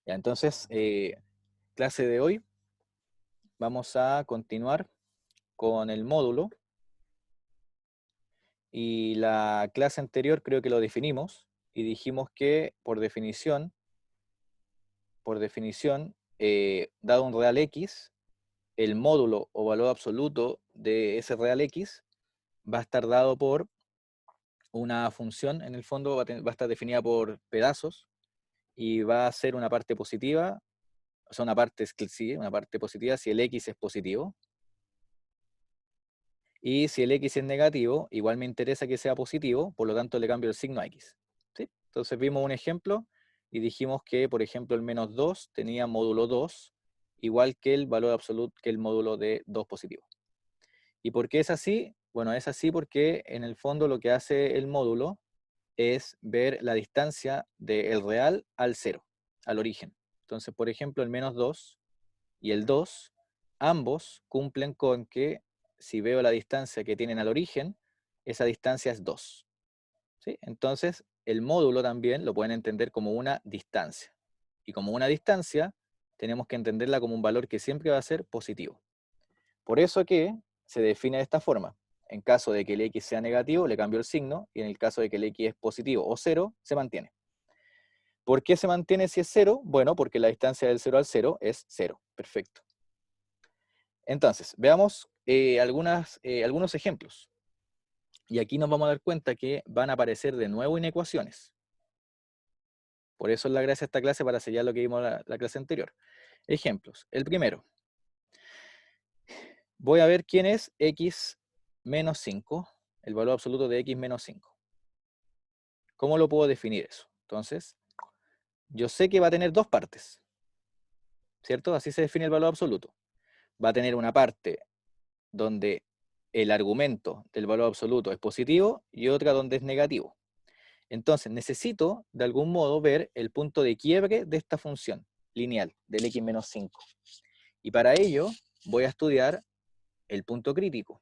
Ya, entonces, clase de hoy, vamos a continuar con el módulo. Y la clase anterior creo que lo definimos y dijimos que dado un real x, el módulo o valor absoluto de ese real x va a estar dado por una función, en el fondo va a estar definida por pedazos y va a ser una parte positiva, o sea, una parte positiva si el x es positivo. Y si el x es negativo, igual me interesa que sea positivo, por lo tanto le cambio el signo a x. ¿Sí? Entonces vimos un ejemplo y dijimos que, por ejemplo, el menos 2 tenía módulo 2, igual que el valor absoluto, que el módulo de 2 positivo. ¿Y por qué es así? Bueno, es así porque en el fondo lo que hace el módulo es ver la distancia del real al cero, al origen. Entonces, por ejemplo, el menos 2 y el 2, ambos cumplen con que si veo la distancia que tienen al origen, esa distancia es 2. ¿Sí? Entonces, el módulo también lo pueden entender como una distancia. Y como una distancia, tenemos que entenderla como un valor que siempre va a ser positivo. Por eso que se define de esta forma. En caso de que el x sea negativo, le cambio el signo, y en el caso de que el x es positivo o 0, se mantiene. ¿Por qué se mantiene si es 0? Bueno, porque la distancia del 0 al 0 es 0. Perfecto. Entonces, veamos algunos ejemplos. Y aquí nos vamos a dar cuenta que van a aparecer de nuevo inecuaciones. Por eso es la gracia de esta clase, para sellar lo que vimos la clase anterior. Ejemplos. El primero. Voy a ver quién es x menos 5, el valor absoluto de x menos 5. ¿Cómo lo puedo definir eso? Entonces, yo sé que va a tener dos partes, ¿cierto? Así se define el valor absoluto. Va a tener una parte donde el argumento del valor absoluto es positivo y otra donde es negativo. Entonces necesito de algún modo ver el punto de quiebre de esta función lineal del x menos 5. Y para ello voy a estudiar el punto crítico.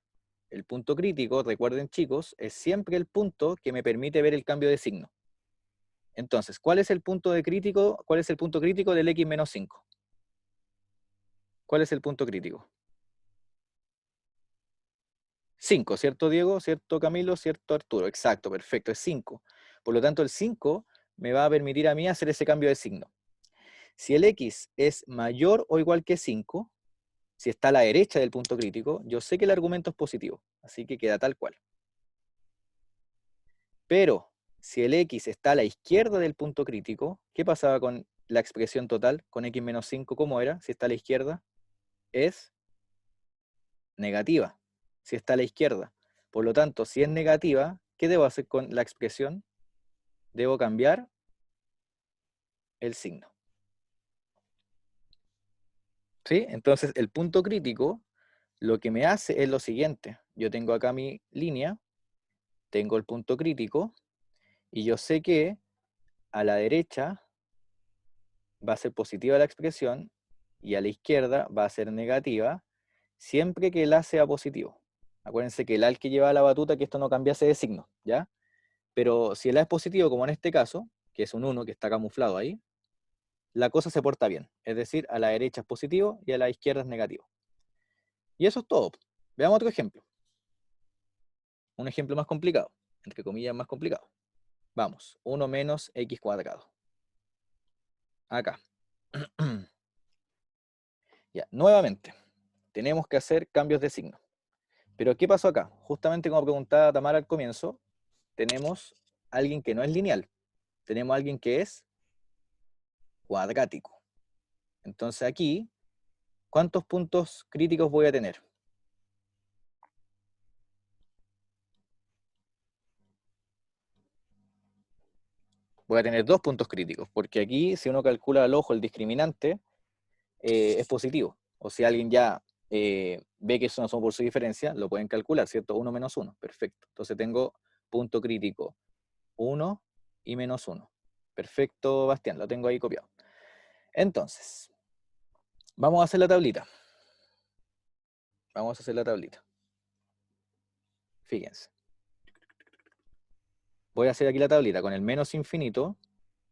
El punto crítico, recuerden chicos, es siempre el punto que me permite ver el cambio de signo. Entonces, ¿cuál es el punto crítico del x menos 5? ¿Cuál es el punto crítico? 5, ¿cierto Diego? ¿Cierto Camilo? ¿Cierto Arturo? Exacto, perfecto, es 5. Por lo tanto, el 5 me va a permitir a mí hacer ese cambio de signo. Si el x es mayor o igual que 5, si está a la derecha del punto crítico, yo sé que el argumento es positivo, así que queda tal cual. Pero si el x está a la izquierda del punto crítico, ¿qué pasaba con la expresión total con x menos 5? ¿Cómo era? Si está a la izquierda, es negativa. Si está a la izquierda. Por lo tanto, si es negativa, ¿qué debo hacer con la expresión? Debo cambiar el signo. ¿Sí? Entonces, el punto crítico lo que me hace es lo siguiente. Yo tengo acá mi línea, tengo el punto crítico, y yo sé que a la derecha va a ser positiva la expresión y a la izquierda va a ser negativa, siempre que el A sea positivo. Acuérdense que el A es el que lleva la batuta, que esto no cambiase de signo, ¿ya? Pero si el A es positivo, como en este caso, que es un 1 que está camuflado ahí, la cosa se porta bien. Es decir, a la derecha es positivo y a la izquierda es negativo. Y eso es todo. Veamos otro ejemplo. Un ejemplo más complicado, entre comillas más complicado. Vamos, 1 menos x cuadrado. Acá. Ya, nuevamente, tenemos que hacer cambios de signo. Pero ¿qué pasó acá? Justamente como preguntaba Tamara al comienzo, tenemos alguien que no es lineal. Tenemos alguien que es cuadrático. Entonces aquí, ¿cuántos puntos críticos voy a tener? Voy a tener dos puntos críticos, porque aquí, si uno calcula al ojo el discriminante, es positivo. O si alguien ya ve que eso no son por su diferencia, lo pueden calcular, ¿cierto? 1 menos 1, perfecto. Entonces tengo punto crítico 1 y menos 1. Perfecto, Bastián, lo tengo ahí copiado. Entonces, vamos a hacer la tablita. Vamos a hacer la tablita. Fíjense. Voy a hacer aquí la tablita con el menos infinito,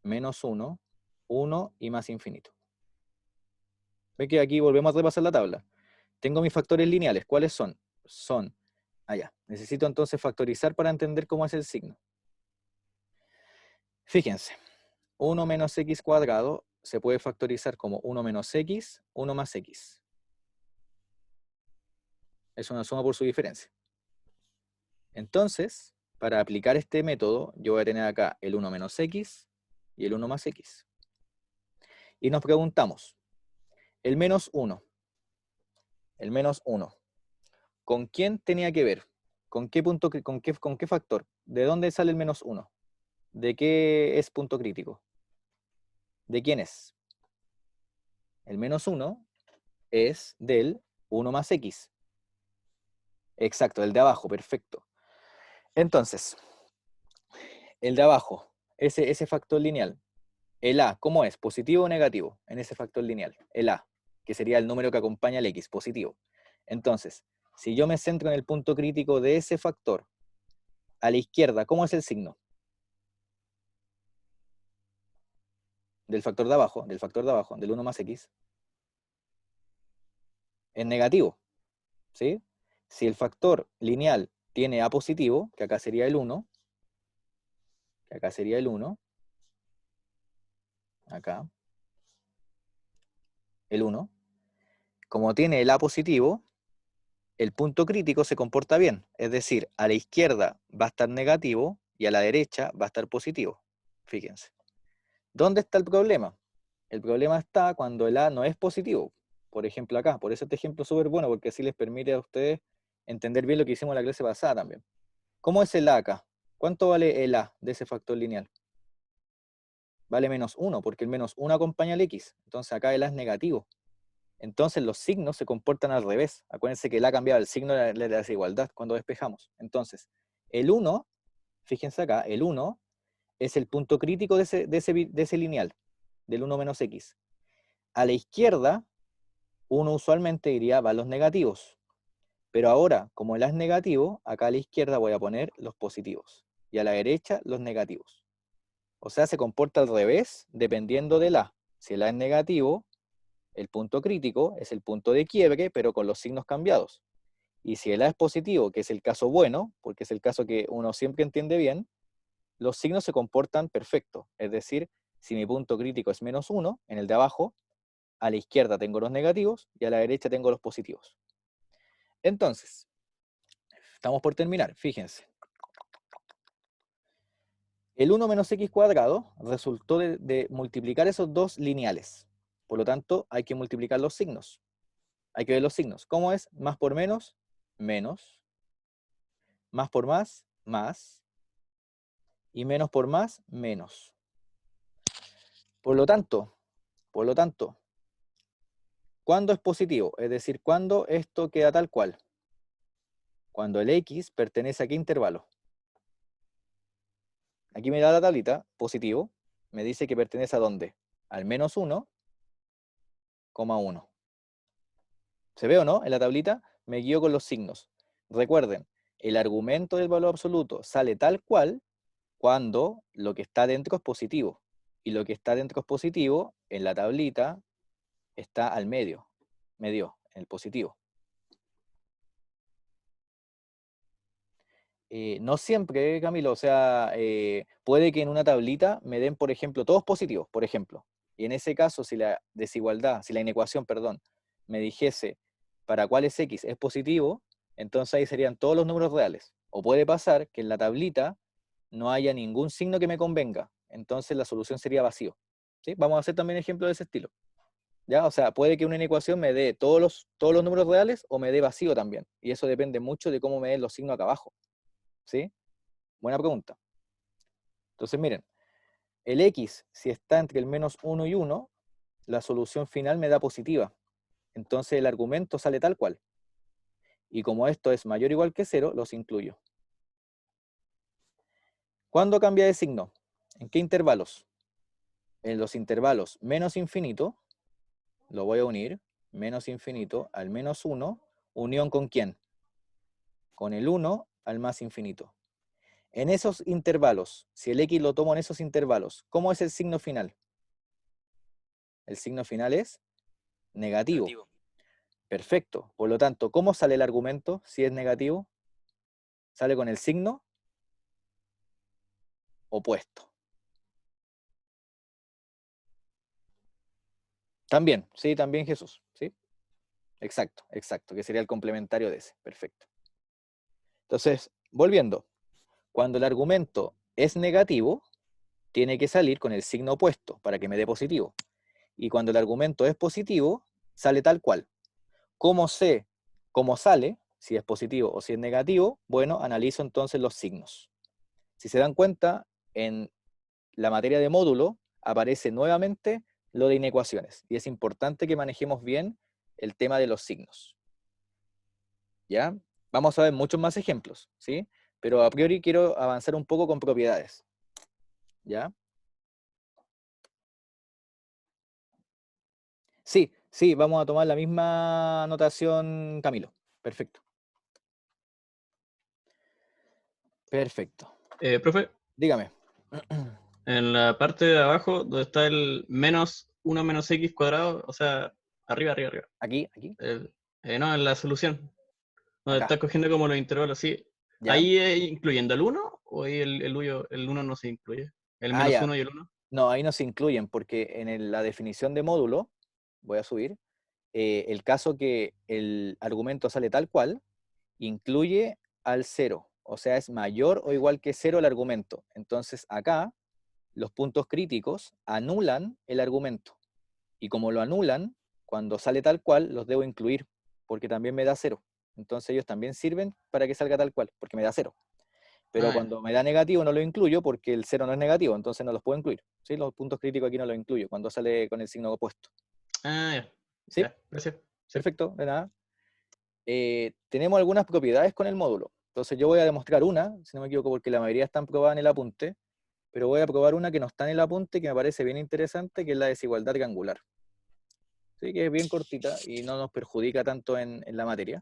menos 1, 1 y más infinito. Ve que aquí volvemos a repasar la tabla. Tengo mis factores lineales. ¿Cuáles son? Son, allá. Necesito entonces factorizar para entender cómo es el signo. Fíjense, 1 menos x cuadrado se puede factorizar como 1 menos x, 1 más x. Es una suma por su diferencia. Entonces, para aplicar este método, yo voy a tener acá el 1 menos x y el 1 más x. Y nos preguntamos, el menos 1, ¿con quién tenía que ver? ¿Con qué punto, con qué factor? ¿De dónde sale el menos 1? ¿De qué es punto crítico? ¿De quién es? El menos 1 es del 1 más x. Exacto, el de abajo, perfecto. Entonces, el de abajo, ese factor lineal, el a, ¿cómo es? ¿Positivo o negativo en ese factor lineal? El a, que sería el número que acompaña al x, positivo. Entonces, si yo me centro en el punto crítico de ese factor, a la izquierda, ¿cómo es el signo? Del factor de abajo, del 1 más x, es negativo, ¿sí? Si el factor lineal tiene a positivo, que acá sería el 1, acá, el 1, como tiene el a positivo, el punto crítico se comporta bien, es decir, a la izquierda va a estar negativo y a la derecha va a estar positivo. Fíjense. ¿Dónde está el problema? El problema está cuando el a no es positivo. Por ejemplo acá, por eso este ejemplo es súper bueno, porque así les permite a ustedes entender bien lo que hicimos en la clase pasada también. ¿Cómo es el a acá? ¿Cuánto vale el a de ese factor lineal? Vale menos 1, porque el menos 1 acompaña al x. Entonces acá el a es negativo. Entonces los signos se comportan al revés. Acuérdense que el a cambiaba el signo de la desigualdad cuando despejamos. Entonces, el 1, fíjense acá, el 1 es el punto crítico de ese lineal, del 1 menos x. A la izquierda, uno usualmente diría va a los negativos. Pero ahora, como el a es negativo, acá a la izquierda voy a poner los positivos. Y a la derecha, los negativos. O sea, se comporta al revés dependiendo del a. Si el a es negativo, el punto crítico es el punto de quiebre, pero con los signos cambiados. Y si el a es positivo, que es el caso bueno, porque es el caso que uno siempre entiende bien, los signos se comportan perfecto. Es decir, si mi punto crítico es menos 1, en el de abajo, a la izquierda tengo los negativos y a la derecha tengo los positivos. Entonces, estamos por terminar, fíjense. El 1 menos x cuadrado resultó de multiplicar esos dos lineales. Por lo tanto, hay que multiplicar los signos. Hay que ver los signos. ¿Cómo es? Más por menos, menos. Más por más, más. Y menos por más, menos. Por lo tanto, ¿cuándo es positivo? Es decir, ¿cuándo esto queda tal cual? Cuando el x pertenece a qué intervalo. Aquí me da la tablita, positivo. Me dice que pertenece a dónde? Al menos 1, 1. ¿Se ve o no? En la tablita me guío con los signos. Recuerden, el argumento del valor absoluto sale tal cual cuando lo que está dentro es positivo. Y lo que está dentro es positivo, en la tablita está al medio, en el positivo. No siempre, Camilo, o sea, puede que en una tablita me den, por ejemplo, todos positivos, por ejemplo. Y en ese caso, si la desigualdad, si la inecuación, perdón, me dijese para cuál es x es positivo, entonces ahí serían todos los números reales. O puede pasar que en la tablita no haya ningún signo que me convenga, entonces la solución sería vacío. ¿Sí? Vamos a hacer también ejemplos de ese estilo. ¿Ya? O sea, puede que una inecuación me dé todos los números reales o me dé vacío también. Y eso depende mucho de cómo me den los signos acá abajo. ¿Sí? Buena pregunta. Entonces, miren, el x, si está entre el menos 1 y 1, la solución final me da positiva. Entonces el argumento sale tal cual. Y como esto es mayor o igual que 0, los incluyo. ¿Cuándo cambia de signo? ¿En qué intervalos? En los intervalos menos infinito, lo voy a unir, menos infinito al menos 1, unión ¿con quién? Con el 1 al más infinito. En esos intervalos, si el x lo tomo en esos intervalos, ¿cómo es el signo final? El signo final es negativo. Perfecto. Por lo tanto, ¿cómo sale el argumento si es negativo? Sale con el signo opuesto. También, sí, también Jesús, ¿sí? Exacto, exacto, que sería el complementario de ese. Perfecto. Entonces, volviendo, cuando el argumento es negativo, tiene que salir con el signo opuesto para que me dé positivo. Y cuando el argumento es positivo, sale tal cual. ¿Cómo sé cómo sale? Si es positivo o si es negativo, bueno, analizo entonces los signos. Si se dan cuenta, en la materia de módulo aparece nuevamente lo de inecuaciones. Y es importante que manejemos bien el tema de los signos. ¿Ya? Vamos a ver muchos más ejemplos, ¿sí? Pero a priori quiero avanzar un poco con propiedades. ¿Ya? Sí, sí, vamos a tomar la misma notación, Camilo. Perfecto. Perfecto. Profe, Dígame. en la parte de abajo, donde está el menos 1 menos x cuadrado, o sea, arriba. Aquí, aquí, El- no, en la solución, donde acá. está cogiendo como los intervalos así. ¿Ya? ¿Ahí incluyendo el uno o ahí el uno no se incluye? ¿El Ah, menos ya. uno y el uno? No, ahí no se incluyen porque en la definición de módulo, voy a subir, el caso que el argumento sale tal cual, incluye al cero. O sea, es mayor o igual que cero el argumento. Entonces acá, los puntos críticos anulan el argumento. Y como lo anulan, cuando sale tal cual, los debo incluir, porque también me da cero. Entonces ellos también sirven para que salga tal cual, porque me da cero. Pero Ah, ya. cuando me da negativo no lo incluyo porque el cero no es negativo, entonces no los puedo incluir. ¿Sí? Los puntos críticos aquí no los incluyo, cuando sale con el signo opuesto. Ah, ya. ¿Sí? Ya, gracias. Sí. Perfecto, de nada. Tenemos algunas propiedades con el módulo. Entonces yo voy a demostrar una, si no me equivoco, porque la mayoría están probadas en el apunte, pero voy a probar una que no está en el apunte, que me parece bien interesante, que es la desigualdad triangular. ¿Sí? Que es bien cortita y no nos perjudica tanto en la materia.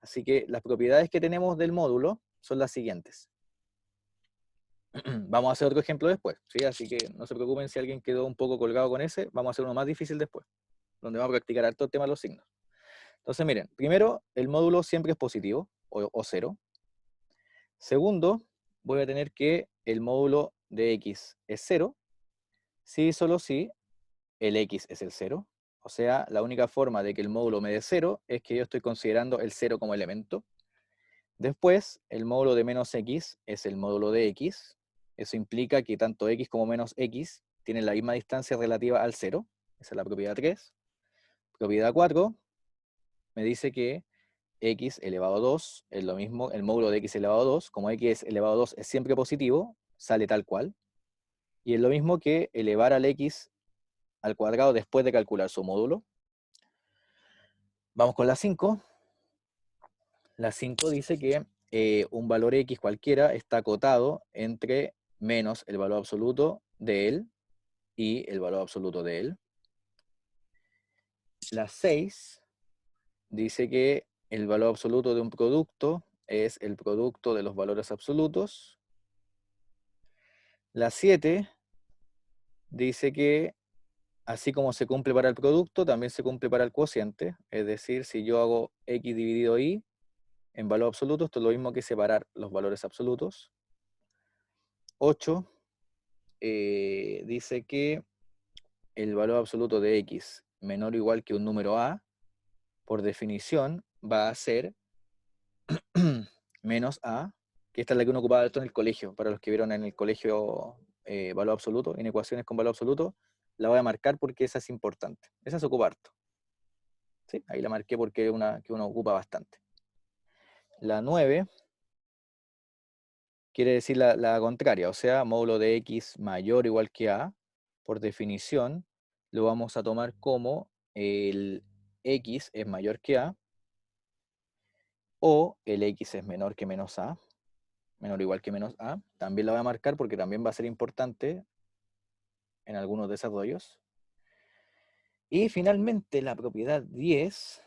Así que las propiedades que tenemos del módulo son las siguientes. Vamos a hacer otro ejemplo después, ¿sí? Así que no se preocupen si alguien quedó un poco colgado con ese, vamos a hacer uno más difícil después, donde vamos a practicar harto el tema de los signos. Entonces, miren, primero, el módulo siempre es positivo, o cero. Segundo, voy a tener que el módulo de x es cero, si y solo si el x es el cero. O sea, la única forma de que el módulo me dé cero es que yo estoy considerando el cero como elemento. Después, el módulo de menos x es el módulo de x. Eso implica que tanto x como menos x tienen la misma distancia relativa al cero. Esa es la propiedad 3. Propiedad 4 me dice que x elevado a 2 es lo mismo, el módulo de x elevado a 2, como x elevado a 2 es siempre positivo, sale tal cual. Y es lo mismo que elevar al x al cuadrado después de calcular su módulo. Vamos con la 5. La 5 dice que un valor x cualquiera está acotado entre menos el valor absoluto de él y el valor absoluto de él. La 6 dice que el valor absoluto de un producto es el producto de los valores absolutos. La 7 dice que así como se cumple para el producto, también se cumple para el cociente. Es decir, si yo hago x dividido y en valor absoluto, esto es lo mismo que separar los valores absolutos. 8 dice que el valor absoluto de x menor o igual que un número a, por definición, va a ser menos a, que esta es la que uno ocupaba esto en el colegio, para los que vieron en el colegio valor absoluto, en ecuaciones con valor absoluto, la voy a marcar porque esa es importante. Esa se ocupa harto. ¿Sí? Ahí la marqué porque es una que uno ocupa bastante. La 9 quiere decir la contraria, o sea, módulo de x mayor o igual que a, por definición, lo vamos a tomar como el x es mayor que a, o el x es menor que menos a, menor o igual que menos a. También la voy a marcar porque también va a ser importante en algunos desarrollos. Y finalmente la propiedad 10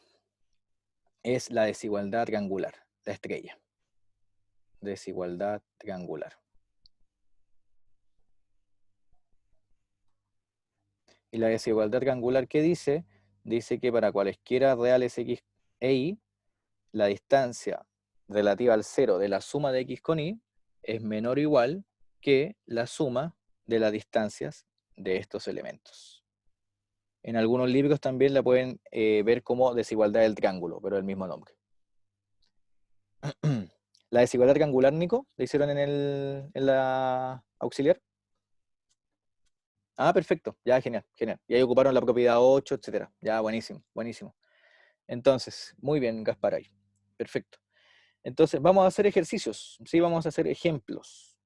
es la desigualdad triangular, la estrella. Desigualdad triangular. Y la desigualdad triangular, ¿qué dice? Dice que para cualesquiera reales x e y, la distancia relativa al 0 de la suma de x con y es menor o igual que la suma de las distancias de estos elementos. En algunos libros también la pueden ver como desigualdad del triángulo, pero el mismo nombre. La desigualdad triangular, Nico, ¿la hicieron en la auxiliar? Ah, perfecto, ya, genial, genial. Y ahí ocuparon la propiedad 8, etcétera. Ya, buenísimo, buenísimo. Entonces, muy bien, Gaspar, ahí. Perfecto. Entonces, vamos a hacer ejercicios, ¿sí? Vamos a hacer ejemplos.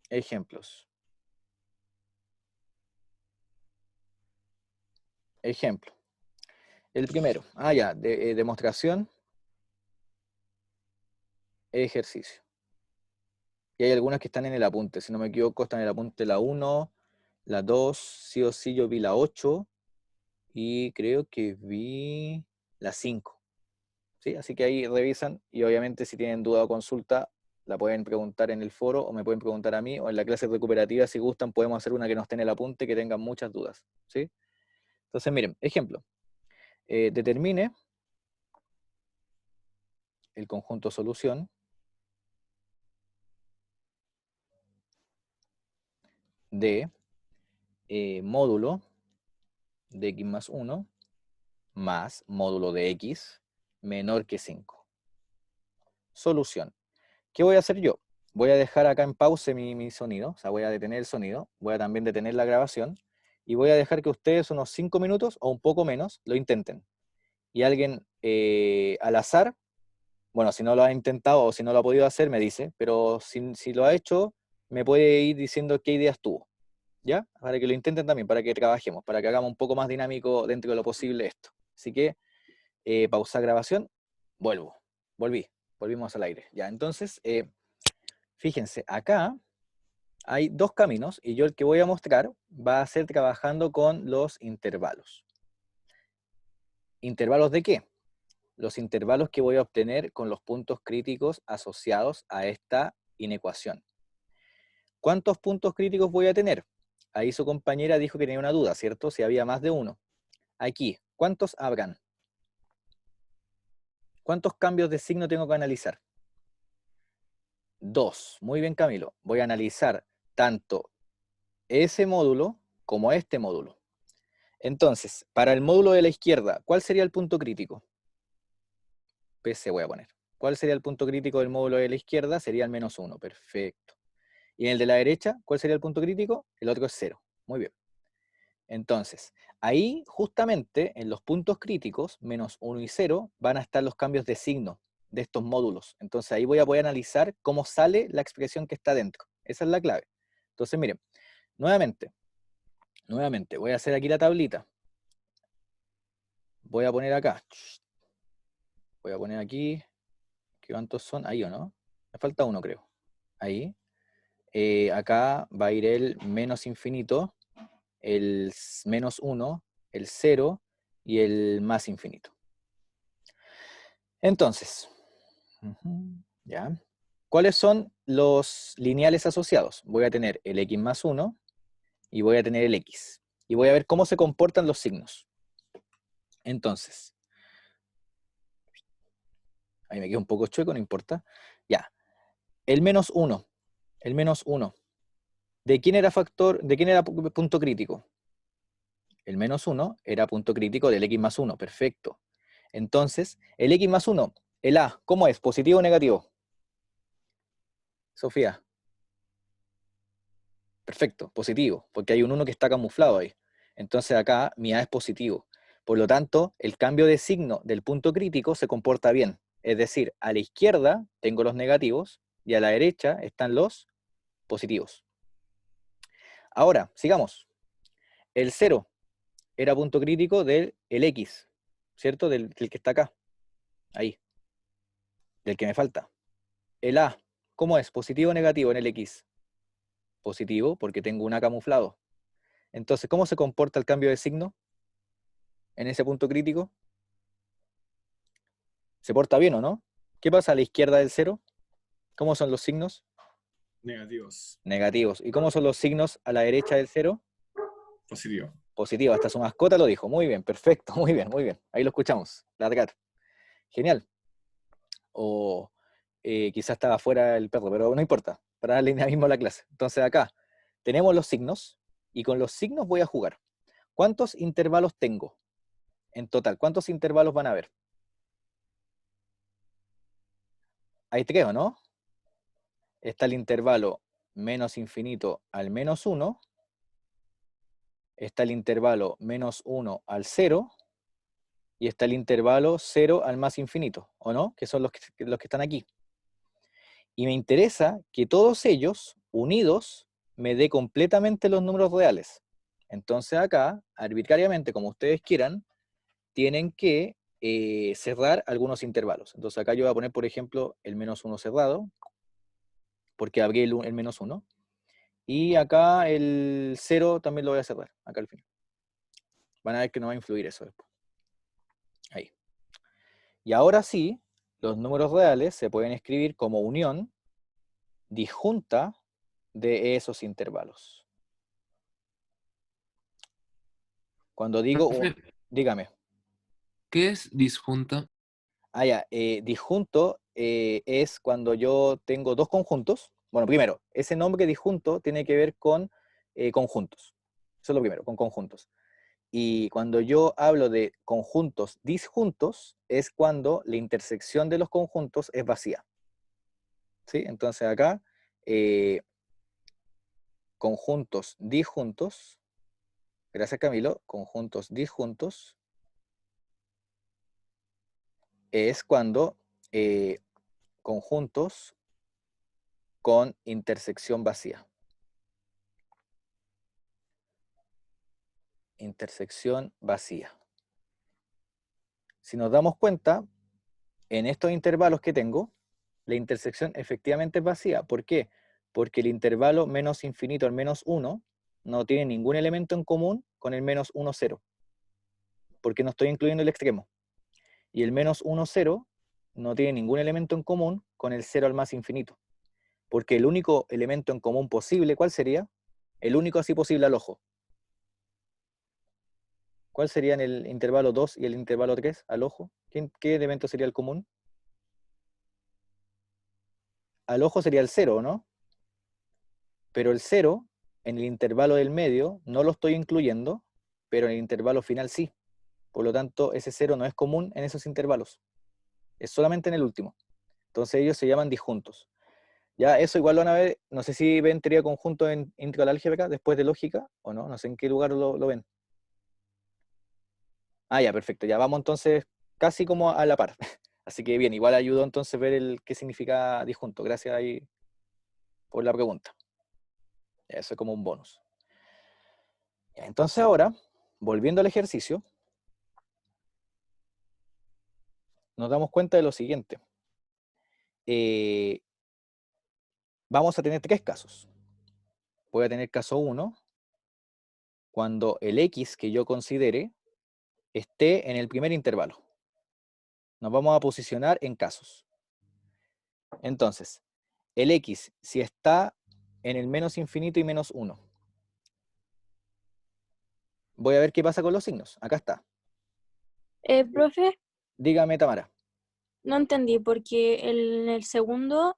Ejemplos. Ejemplo. El primero, ya, demostración, ejercicio. Y hay algunas que están en el apunte, si no me equivoco, están en el apunte la 1, la 2, sí o sí yo vi la 8, y creo que vi la 5. ¿Sí? Así que ahí revisan, y obviamente si tienen duda o consulta, la pueden preguntar en el foro, o me pueden preguntar a mí, o en la clase recuperativa, si gustan, podemos hacer una que no esté en el apunte, que tengan muchas dudas. ¿Sí? Entonces, miren, ejemplo. Determine el conjunto solución de módulo de x más 1 más módulo de x menor que 5. Solución. ¿Qué voy a hacer yo? Voy a dejar acá en pause mi sonido, o sea, voy a detener el sonido, voy a también detener la grabación, y voy a dejar que ustedes unos 5 minutos o un poco menos lo intenten. Y alguien al azar, bueno, si no lo ha intentado o si no lo ha podido hacer, me dice, pero si lo ha hecho, me puede ir diciendo qué ideas tuvo. ¿Ya? Para que lo intenten también, para que trabajemos, para que hagamos un poco más dinámico dentro de lo posible esto. Así que, pausa grabación, volvimos al aire. Ya, entonces, fíjense, acá hay dos caminos y yo el que voy a mostrar va a ser trabajando con los intervalos. ¿Intervalos de qué? Los intervalos que voy a obtener con los puntos críticos asociados a esta inecuación. ¿Cuántos puntos críticos voy a tener? Ahí su compañera dijo que tenía una duda, ¿cierto? Si había más de uno. Aquí, ¿cuántos habrán? ¿Cuántos cambios de signo tengo que analizar? 2. Muy bien, Camilo. Voy a analizar tanto ese módulo como este módulo. Entonces, para el módulo de la izquierda, ¿cuál sería el punto crítico? PC voy a poner. ¿Cuál sería el punto crítico del módulo de la izquierda? Sería el menos 1. Perfecto. ¿Y en el de la derecha, cuál sería el punto crítico? El otro es 0. Muy bien. Entonces, ahí justamente en los puntos críticos, menos 1 y 0, van a estar los cambios de signo de estos módulos. Entonces ahí voy a poder analizar cómo sale la expresión que está dentro. Esa es la clave. Entonces miren, nuevamente, voy a hacer aquí la tablita. Voy a poner acá. Voy a poner aquí, ¿cuántos son? Ahí o no. Me falta uno, creo. Ahí. Acá va a ir el menos infinito, el menos 1, el 0 y el más infinito. Entonces, ¿ya? ¿Cuáles son los lineales asociados? Voy a tener el x más 1 y voy a tener el x. Y voy a ver cómo se comportan los signos. Entonces, ahí me quedo un poco chueco, no importa. Ya, el menos 1. El menos 1. ¿De quién era factor? ¿De quién era punto crítico? El menos 1 era punto crítico del x más 1. Perfecto. Entonces, el x más 1, el a, ¿cómo es? ¿Positivo o negativo? Sofía. Perfecto, positivo, porque hay un 1 que está camuflado ahí. Entonces acá mi A es positivo. Por lo tanto, el cambio de signo del punto crítico se comporta bien. Es decir, a la izquierda tengo los negativos y a la derecha están los positivos. Ahora, sigamos. El 0 era punto crítico del X, ¿cierto? Del que está acá, ahí, del que me falta. El A, ¿cómo es? ¿Positivo o negativo en el X? Positivo, porque tengo un A camuflado. Entonces, ¿cómo se comporta el cambio de signo en ese punto crítico? ¿Se porta bien o no? ¿Qué pasa a la izquierda del 0? ¿Cómo son los signos? Negativos. Negativos. ¿Y cómo son los signos a la derecha del 0? Positivo. Positivo, hasta su mascota lo dijo. Muy bien, perfecto, muy bien, muy bien. Ahí lo escuchamos, ladrar. Genial. O quizás estaba fuera el perro, pero no importa, para darle dinamismo a la clase. Entonces acá tenemos los signos, y con los signos voy a jugar. ¿Cuántos intervalos tengo en total? ¿Cuántos intervalos van a haber? Hay tres, ¿no? Está el intervalo menos infinito al menos 1, está el intervalo menos 1 al 0, y está el intervalo 0 al más infinito, ¿o no? Que son los que están aquí. Y me interesa que todos ellos, unidos, me dé completamente los números reales. Entonces acá, arbitrariamente, como ustedes quieran, tienen que cerrar algunos intervalos. Entonces acá yo voy a poner, por ejemplo, el menos 1 cerrado, porque abrí el menos 1. Y acá el 0 también lo voy a cerrar, acá al final. Van a ver que no va a influir eso después. Ahí. Y ahora sí, los números reales se pueden escribir como unión disjunta de esos intervalos. Cuando digo, Profe, dígame. ¿qué es disjunta? Ah, ya, disjunto es cuando yo tengo dos conjuntos. Bueno, primero, ese nombre disjunto tiene que ver con conjuntos. Eso es lo primero, con conjuntos. Y cuando yo hablo de conjuntos disjuntos, es cuando la intersección de los conjuntos es vacía. ¿Sí? Entonces acá, conjuntos disjuntos, gracias Camilo, conjuntos disjuntos, es cuando conjuntos con intersección vacía. Intersección vacía. Si nos damos cuenta, en estos intervalos que tengo, la intersección efectivamente es vacía. ¿Por qué? Porque el intervalo menos infinito al menos 1 no tiene ningún elemento en común con el menos 1, 0. Porque no estoy incluyendo el extremo. Y el menos 1, 0 no tiene ningún elemento en común con el 0 al más infinito. Porque el único elemento en común posible, ¿cuál sería? El único así posible al ojo. ¿Cuál sería en el intervalo 2 y el intervalo 3 al ojo? ¿Qué elemento sería el común? Al ojo sería el 0, ¿no? Pero el 0, en el intervalo del medio, no lo estoy incluyendo, pero en el intervalo final sí. Por lo tanto, ese 0 no es común en esos intervalos. Es solamente en el último. Entonces ellos se llaman disjuntos. Ya eso igual lo van a ver, no sé si ven teoría de conjunto en integral álgebra después de lógica, o no, no sé en qué lugar lo ven. Ah, ya, perfecto. Ya vamos entonces casi como a la par. Así que bien, igual ayudó entonces ver qué significa disjunto. Gracias ahí por la pregunta. Eso es como un bonus. Ya, entonces ahora, volviendo al ejercicio, nos damos cuenta de lo siguiente. Vamos a tener tres casos. Voy a tener caso 1, cuando el x que yo considere esté en el primer intervalo. Nos vamos a posicionar en casos. Entonces, el x, si está en el menos infinito y menos 1, voy a ver qué pasa con los signos. Acá está. Profe, Dígame, Tamara. no entendí porque en el segundo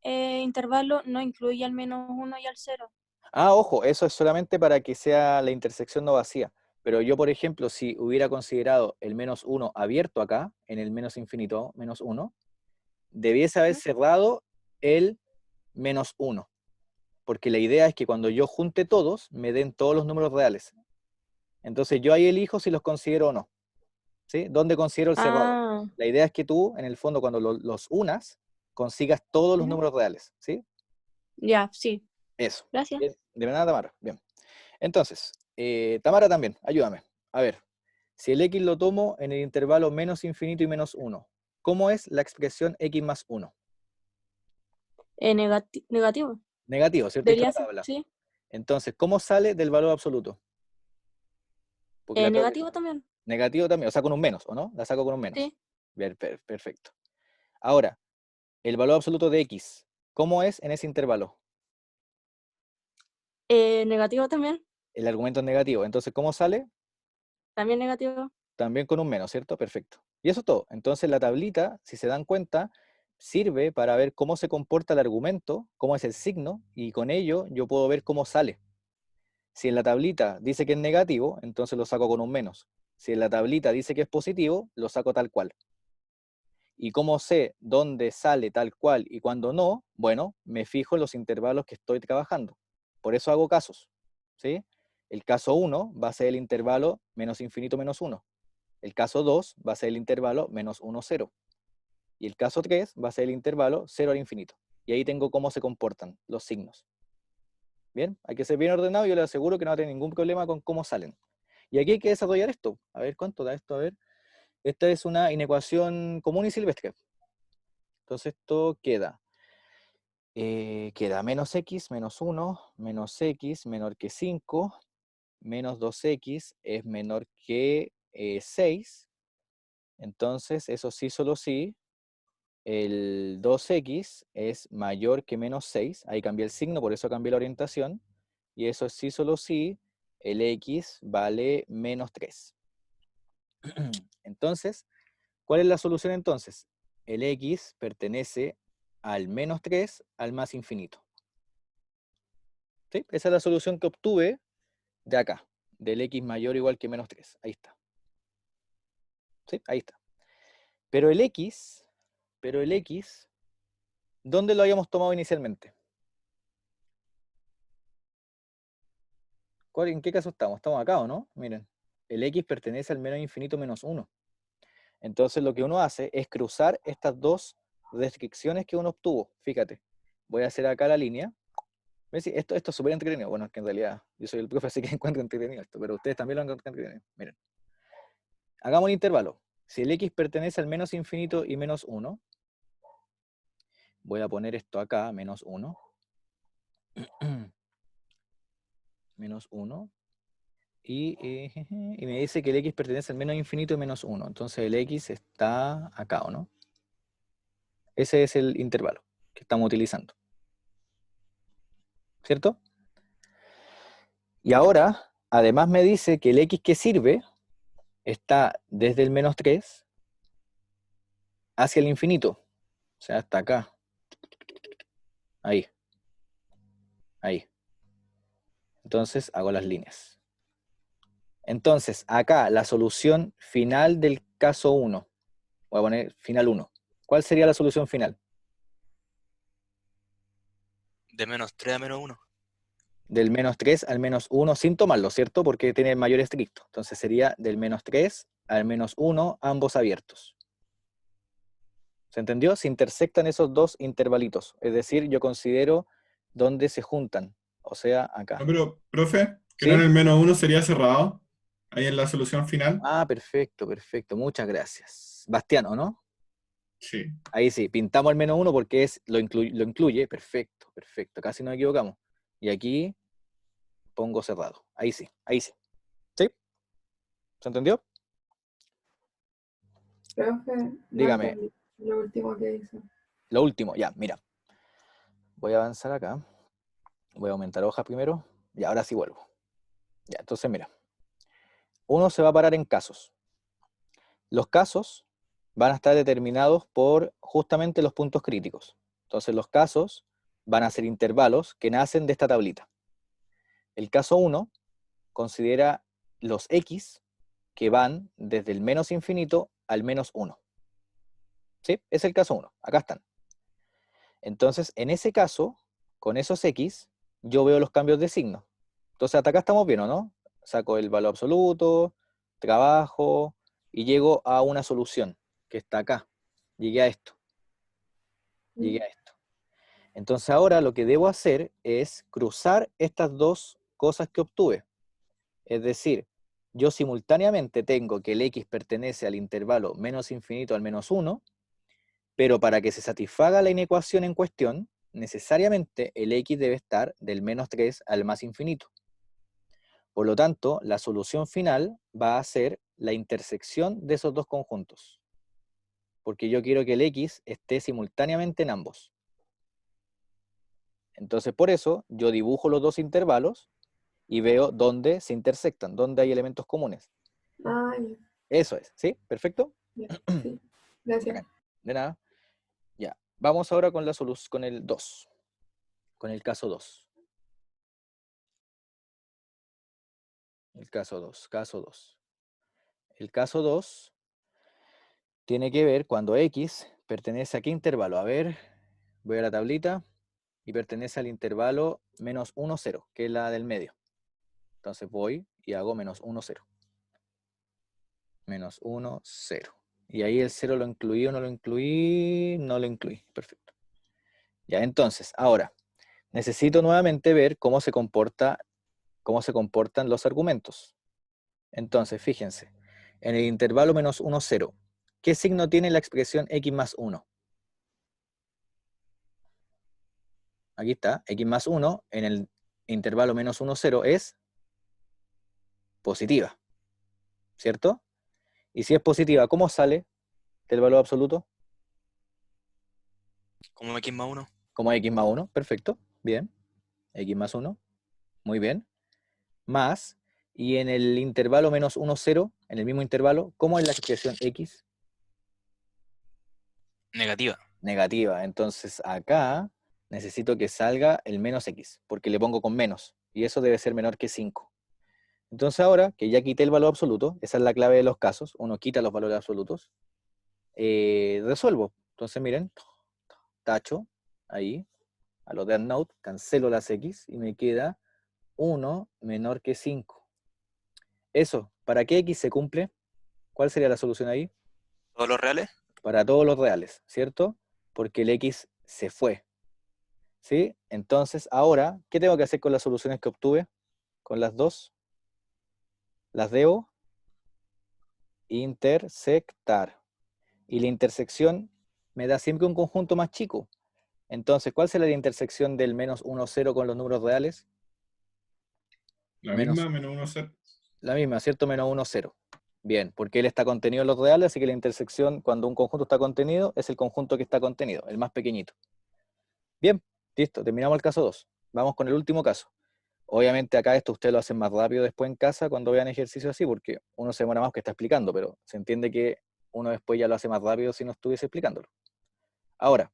intervalo no incluye al menos uno y al cero. Ah, ojo, eso es solamente para que sea la intersección no vacía. Pero yo, por ejemplo, si hubiera considerado el menos 1 abierto acá, en el menos infinito, menos 1, debiese haber cerrado el menos 1. Porque la idea es que cuando yo junte todos, me den todos los números reales. Entonces yo ahí elijo si los considero o no. ¿Sí? ¿Dónde considero el cerrado? Ah, La idea es que tú, en el fondo, cuando los unas, consigas todos los ujú. números reales. ¿Sí? Ya, sí. Eso. Gracias. Bien. De nada, Tamara. Bien. Entonces, Tamara también, ayúdame. A ver, si el x lo tomo en el intervalo menos infinito y menos 1, ¿cómo es la expresión x más 1? Negativo. Negativo, ¿cierto? Esta Debería ser, tabla. sí. Entonces, ¿cómo sale del valor absoluto? Porque la tabla Negativo también. negativo también, o sea, con un menos, ¿o no? La saco con un menos. Sí. Bien, perfecto. Ahora, el valor absoluto de x, ¿cómo es en ese intervalo? Negativo también. El argumento es negativo. Entonces, ¿cómo sale? También negativo. También con un menos, ¿cierto? Perfecto. Y eso es todo. Entonces la tablita, si se dan cuenta, sirve para ver cómo se comporta el argumento, cómo es el signo, y con ello yo puedo ver cómo sale. Si en la tablita dice que es negativo, entonces lo saco con un menos. Si en la tablita dice que es positivo, lo saco tal cual. ¿Y cómo sé dónde sale tal cual y cuándo no? Bueno, me fijo en los intervalos que estoy trabajando. Por eso hago casos, ¿sí? El caso 1 va a ser el intervalo menos infinito menos 1. El caso 2 va a ser el intervalo menos 1, 0. Y el caso 3 va a ser el intervalo 0 al infinito. Y ahí tengo cómo se comportan los signos. Bien, hay que ser bien ordenado y yo les aseguro que no va a tener ningún problema con cómo salen. Y aquí hay que desarrollar esto. A ver, ¿cuánto da esto? A ver. Esta es una inecuación común y silvestre. Entonces esto queda menos x menos 1, menos x menor que 5, menos 2x es menor que 6. Entonces, eso sí, solo sí, el 2x es mayor que menos 6. Ahí cambié el signo, por eso cambié la orientación. Y eso sí, solo sí, el x vale menos 3. Entonces, ¿cuál es la solución entonces? El x pertenece al menos 3 al más infinito. ¿Sí? Esa es la solución que obtuve de acá, del x mayor o igual que menos 3. Ahí está. ¿Sí? Ahí está. Pero el x, ¿dónde lo habíamos tomado inicialmente? ¿En qué caso estamos? Estamos acá, ¿o no? Miren, el x pertenece al menos infinito menos 1. Entonces lo que uno hace es cruzar estas dos restricciones que uno obtuvo. Fíjate, voy a hacer acá la línea. ¿Ves? Sí, esto es súper entretenido. Bueno, es que en realidad yo soy el profe, así que encuentro entretenido esto, pero ustedes también lo encuentran entretenido. Miren, hagamos el intervalo. Si el x pertenece al menos infinito y menos 1, voy a poner esto acá, menos 1. Menos 1. Y me dice que el x pertenece al menos infinito y menos 1. Entonces el x está acá, ¿o no? Ese es el intervalo que estamos utilizando. ¿Cierto? Y ahora, además me dice que el x que sirve está desde el menos 3 hacia el infinito. O sea, hasta acá. Ahí. Ahí. Entonces hago las líneas. Entonces, acá la solución final del caso 1. Voy a poner final 1. ¿Cuál sería la solución final? De menos 3 a menos 1. Del menos 3 al menos 1 sin tomarlo, ¿cierto? Porque tiene el mayor estricto. Entonces sería del menos 3 al menos 1, ambos abiertos. ¿Se entendió? Se intersectan esos dos intervalitos. Es decir, yo considero dónde se juntan. O sea, acá. No, pero, profe, que ¿Sí? no en el menos 1 sería cerrado. Ahí en la solución final. Ah, perfecto, perfecto. Muchas gracias. Bastiano, ¿no? Sí. Ahí sí, pintamos el menos 1 porque lo incluye. Perfecto, perfecto. Casi nos equivocamos. Y aquí pongo cerrado. Ahí sí, ahí sí. ¿Sí? ¿Se entendió? Profe, no Dígame. entendí lo último que hizo. Lo último, ya, mira. Voy a avanzar acá. Voy a aumentar hojas primero. Y ahora sí vuelvo. Ya, entonces mira. Uno se va a parar en casos. Los casos van a estar determinados por justamente los puntos críticos. Entonces los casos van a ser intervalos que nacen de esta tablita. El caso 1 considera los x que van desde el menos infinito al menos 1. ¿Sí? Es el caso 1. Acá están. Entonces, en ese caso, con esos x, yo veo los cambios de signo. Entonces, hasta acá estamos bien, ¿o no? Saco el valor absoluto, trabajo, y llego a una solución, que está acá. Llegué a esto. Llegué a esto. Entonces, ahora lo que debo hacer es cruzar estas dos cosas que obtuve. Es decir, yo simultáneamente tengo que el x pertenece al intervalo menos infinito al menos 1, pero para que se satisfaga la inecuación en cuestión, necesariamente el x debe estar del menos 3 al más infinito. Por lo tanto, la solución final va a ser la intersección de esos dos conjuntos. Porque yo quiero que el x esté simultáneamente en ambos. Entonces, por eso, yo dibujo los dos intervalos y veo dónde se intersectan, dónde hay elementos comunes. Ah, ya, Eso es, ¿sí? ¿Perfecto? ya, sí. Gracias. Bacán. De nada. Ya. Vamos ahora con la solución, con el 2. Con el caso 2. El caso 2. Caso 2. El caso 2 tiene que ver cuando X pertenece a qué intervalo. A ver, voy a la tablita y pertenece al intervalo menos 1, 0, que es la del medio. Entonces voy y hago menos 1, 0. Menos 1, 0. Y ahí el 0 lo incluí o no lo incluí, no lo incluí. Perfecto. Ya, entonces, ahora, necesito nuevamente ver cómo se comportan los argumentos. Entonces, fíjense, en el intervalo menos 1, 0, ¿qué signo tiene la expresión x más 1? Aquí está, x más 1 en el intervalo menos 1, 0 es positiva, ¿cierto? Y si es positiva, ¿cómo sale del valor absoluto? Como X más 1. Como x más 1, perfecto, bien. X más 1, muy bien. Más, y en el intervalo menos 1, 0, en el mismo intervalo, ¿cómo es la expresión x? Negativa. Negativa. Entonces acá necesito que salga el menos x, porque le pongo con menos, y eso debe ser menor que 5. Entonces ahora que ya quité el valor absoluto, esa es la clave de los casos, uno quita los valores absolutos, resuelvo. Entonces miren, tacho, ahí, a lo de AndNote, cancelo las x y me queda 1 menor que 5. Eso, ¿para qué x se cumple? ¿Cuál sería la solución ahí? ¿Todos los reales? Para todos los reales, ¿cierto? Porque el x se fue. ¿Sí? Entonces, ahora, ¿qué tengo que hacer con las soluciones que obtuve? Con las dos. Las debo intersectar. Y la intersección me da siempre un conjunto más chico. Entonces, ¿cuál será la intersección del menos 1, 0 con los números reales? La Menos, misma, menos 1, 0. la misma, ¿cierto? Menos 1, 0. Bien, porque él está contenido en los reales, así que la intersección, cuando un conjunto está contenido, es el conjunto que está contenido, el más pequeñito. Bien, listo, terminamos el caso 2. Vamos con el último caso. Obviamente acá esto ustedes lo hacen más rápido después en casa cuando vean ejercicios así, porque uno se demora más que está explicando, pero se entiende que uno después ya lo hace más rápido si no estuviese explicándolo. Ahora,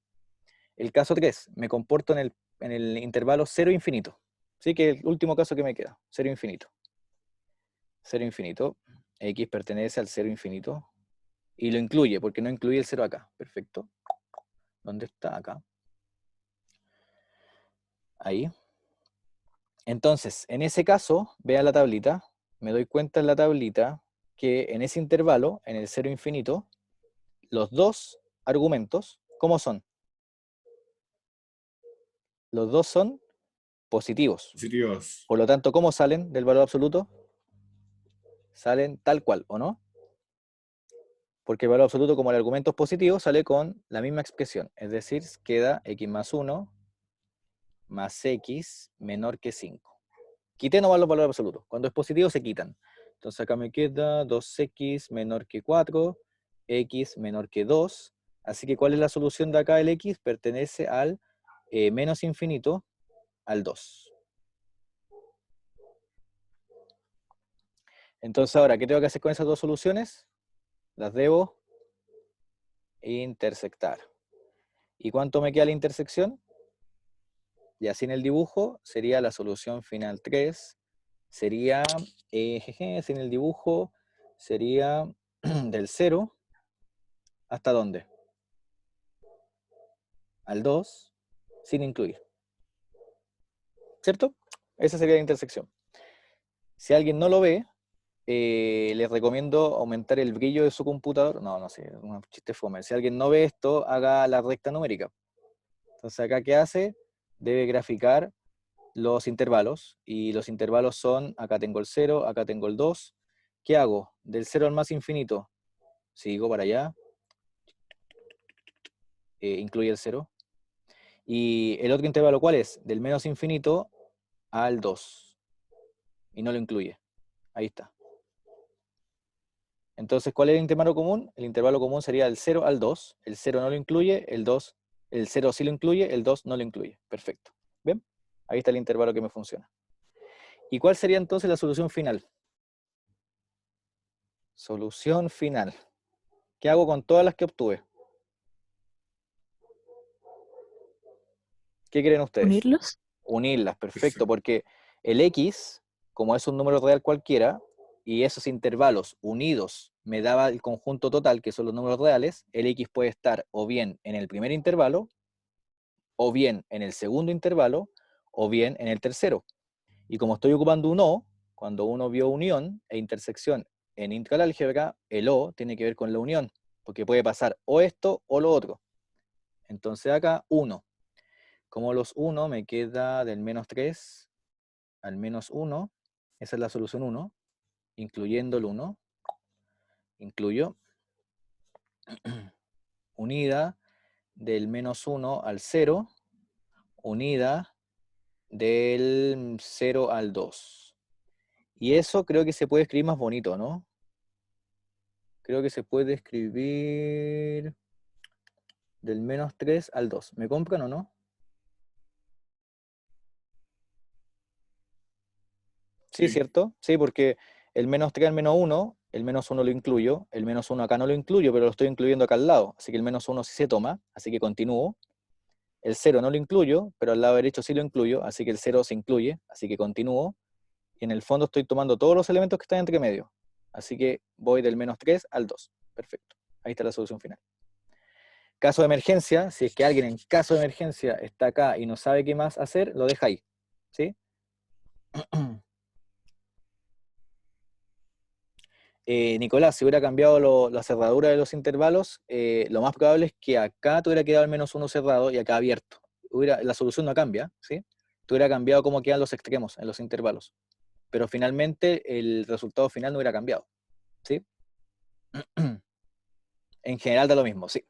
el caso 3, me comporto en el intervalo 0 infinito. Así que el último caso que me queda, 0 infinito. 0 infinito, x pertenece al 0 infinito, y lo incluye, porque no incluye el 0 acá. Perfecto. ¿Dónde está? Acá. Ahí. Entonces, en ese caso, vea la tablita, me doy cuenta en la tablita que en ese intervalo, en el 0 infinito, los dos argumentos, ¿cómo son? Los dos son positivos. Positivos. Por lo tanto, ¿cómo salen del valor absoluto? Salen tal cual, ¿o no? Porque el valor absoluto, como el argumento es positivo, sale con la misma expresión. Es decir, queda x más 1 más x menor que 5. Quité nomás los valores absolutos. Cuando es positivo se quitan. Entonces acá me queda 2x menor que 4, x menor que 2. Así que ¿cuál es la solución de acá? El x pertenece al menos infinito al 2. Entonces ahora, ¿qué tengo que hacer con esas dos soluciones? Las debo intersectar. ¿Y cuánto me queda la intersección? Y así en el dibujo sería la solución final 3. Sería, sin el dibujo, sería del 0, ¿hasta dónde? Al 2, sin incluir. ¿Cierto? Esa sería la intersección. Si alguien no lo ve, les recomiendo aumentar el brillo de su computador. No sé, un chiste fome. Si alguien no ve esto, haga la recta numérica. Entonces acá, ¿qué hace? Debe graficar los intervalos, y los intervalos son, acá tengo el 0, acá tengo el 2. ¿Qué hago? Del 0 al más infinito, sigo para allá, incluye el 0. Y el otro intervalo, ¿cuál es? Del menos infinito al 2. Y no lo incluye. Ahí está. Entonces, ¿cuál es el intervalo común? El intervalo común sería del 0 al 2. El 0 no lo incluye, el 0 sí lo incluye, el 2 no lo incluye. Perfecto. ¿Bien? Ahí está el intervalo que me funciona. ¿Y cuál sería entonces la solución final? Solución final. ¿Qué hago con todas las que obtuve? ¿Qué creen ustedes? ¿Unirlos? Unirlas, perfecto, Perfecto. porque el X, como es un número real cualquiera, y esos intervalos unidos me daba el conjunto total, que son los números reales, el X puede estar o bien en el primer intervalo, o bien en el segundo intervalo, o bien en el tercero. Y como estoy ocupando un O, cuando uno vio unión e intersección en integral álgebra, el O tiene que ver con la unión, porque puede pasar o esto o lo otro. Entonces acá, 1. Como los 1 me queda del menos 3 al menos 1, esa es la solución 1, incluyendo el 1, incluyo, unida del menos 1 al 0, unida del 0 al 2. Y eso creo que se puede escribir más bonito, ¿no? Creo que se puede escribir del menos 3 al 2. ¿Me compran o no? Sí, Sí. ¿cierto? Sí, porque el menos 3 al menos 1, el menos 1 lo incluyo, el menos 1 acá no lo incluyo, pero lo estoy incluyendo acá al lado, así que el menos 1 sí se toma, así que continúo. El 0 no lo incluyo, pero al lado derecho sí lo incluyo, así que el 0 se incluye, así que continúo. Y en el fondo estoy tomando todos los elementos que están entre medio, así que voy del menos 3 al 2. Perfecto, ahí está la solución final. Caso de emergencia, si es que alguien en caso de emergencia está acá y no sabe qué más hacer, lo deja ahí, ¿sí? Nicolás, si hubiera cambiado la cerradura de los intervalos, lo más probable es que acá te hubiera quedado al menos 1 cerrado y acá abierto. La solución no cambia, ¿sí? Te hubiera cambiado cómo quedan los extremos en los intervalos. Pero finalmente el resultado final no hubiera cambiado, ¿sí? En general da lo mismo, sí.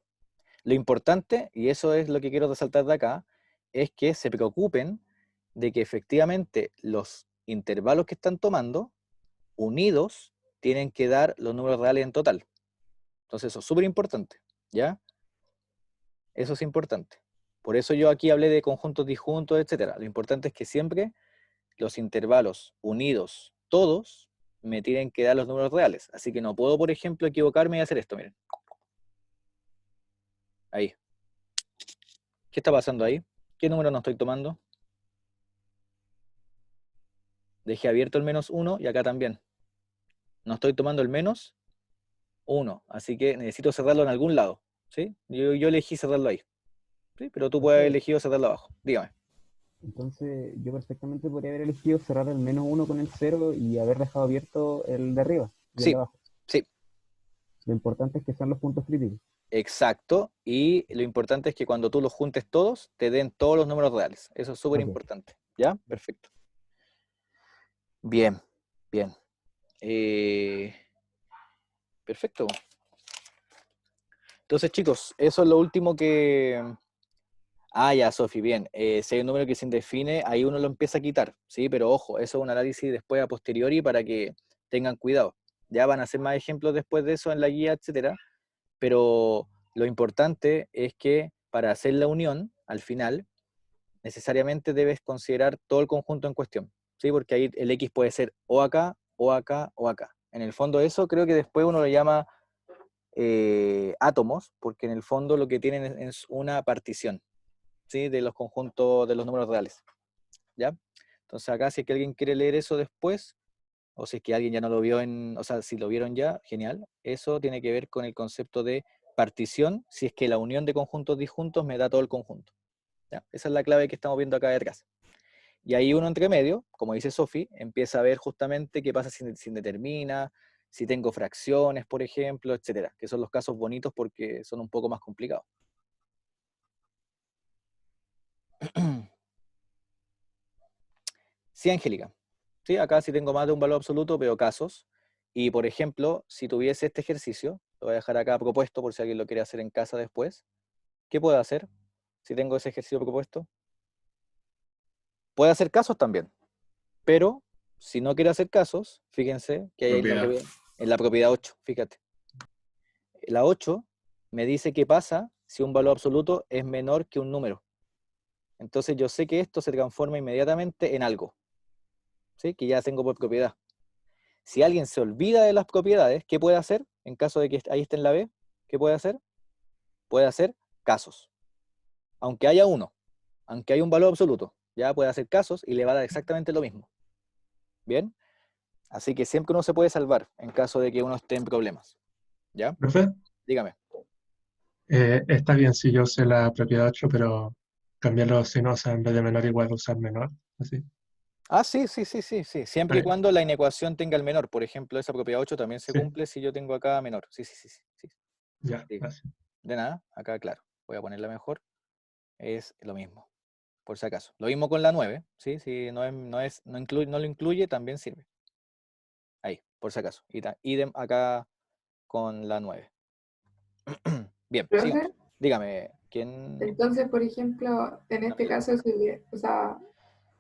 Lo importante, y eso es lo que quiero resaltar de acá, es que se preocupen de que efectivamente los intervalos que están tomando, unidos, tienen que dar los números reales en total. Entonces eso es súper importante, ¿ya? Eso es importante. Por eso yo aquí hablé de conjuntos disjuntos, etc. Lo importante es que siempre los intervalos unidos, todos, me tienen que dar los números reales. Así que no puedo, por ejemplo, equivocarme y hacer esto, miren. Ahí. ¿Qué está pasando ahí? ¿Qué número no estoy tomando? Dejé abierto el menos 1 y acá también. No estoy tomando el menos 1, así que necesito cerrarlo en algún lado, ¿sí? Yo elegí cerrarlo ahí, ¿sí? Pero tú puedes haber elegido cerrarlo abajo. Dígame. Entonces yo perfectamente podría haber elegido cerrar el menos 1 con el 0 y haber dejado abierto el de arriba y el Sí, de abajo. sí, Lo importante es que sean los puntos críticos. exacto. Y lo importante es que cuando tú los juntes todos, te den todos los números reales. Eso es súper Ok. importante. ¿Ya? Perfecto. Bien, bien. Perfecto. Entonces, chicos, eso es lo último que... Ah, ya, Sofi, bien. Si hay un número que se indefine, ahí uno lo empieza a quitar, ¿sí? Pero ojo, eso es un análisis después a posteriori para que tengan cuidado. Ya van a hacer más ejemplos después de eso en la guía, etcétera. Pero lo importante es que para hacer la unión, al final, necesariamente debes considerar todo el conjunto en cuestión, ¿sí? Porque ahí el X puede ser o acá, o acá, o acá. En el fondo eso creo que después uno lo llama átomos, porque en el fondo lo que tienen es una partición, ¿sí? De los conjuntos de los números reales, ¿ya? Entonces acá si es que alguien quiere leer eso después, o si es que alguien ya no lo vio o sea, si lo vieron ya, genial. Eso tiene que ver con el concepto de partición, si es que la unión de conjuntos disjuntos me da todo el conjunto, ¿ya? Esa es la clave que estamos viendo acá detrás. Y ahí uno entre medio, como dice Sofi, empieza a ver justamente qué pasa si determina, si tengo fracciones, por ejemplo, etcétera, que son los casos bonitos porque son un poco más complicados. Sí, Angélica. Sí, acá sí tengo más de un valor absoluto, veo casos. Y, por ejemplo, si tuviese este ejercicio, lo voy a dejar acá propuesto por si alguien lo quiere hacer en casa después. ¿Qué puedo hacer si tengo ese ejercicio propuesto? Puede hacer casos también, pero si no quiere hacer casos, fíjense que hay Propiedad. en la propiedad 8, fíjate. La 8 me dice qué pasa si un valor absoluto es menor que un número. Entonces yo sé que esto se transforma inmediatamente en algo. ¿sí? Que ya tengo por propiedad. Si alguien se olvida de las propiedades, ¿qué puede hacer? En caso de que ahí esté en la B, ¿qué puede hacer? Puede hacer casos. Aunque haya uno, aunque haya un valor absoluto, ya puede hacer casos y le va a dar exactamente lo mismo. ¿Bien? Así que siempre uno se puede salvar en caso de que uno esté en problemas. ¿Ya? Profe, Dígame. está bien si yo sé la propiedad 8, pero cambiarlo si no, o sea, en vez de menor igual usar menor, así. Ah, sí. Siempre y Ahí, cuando la inecuación tenga el menor. Por ejemplo, esa propiedad 8 también se sí, cumple si yo tengo acá menor. Sí. ya, Sí. gracias. De nada, acá claro. Voy a ponerla mejor. Es lo mismo, por si acaso. Lo mismo con la 9, ¿sí? Si no lo incluye, también sirve. Ahí, por si acaso. Idem acá con la 9. Bien, sigamos. Profe, Dígame, ¿quién? entonces, por ejemplo, en este Camila. caso, o sea,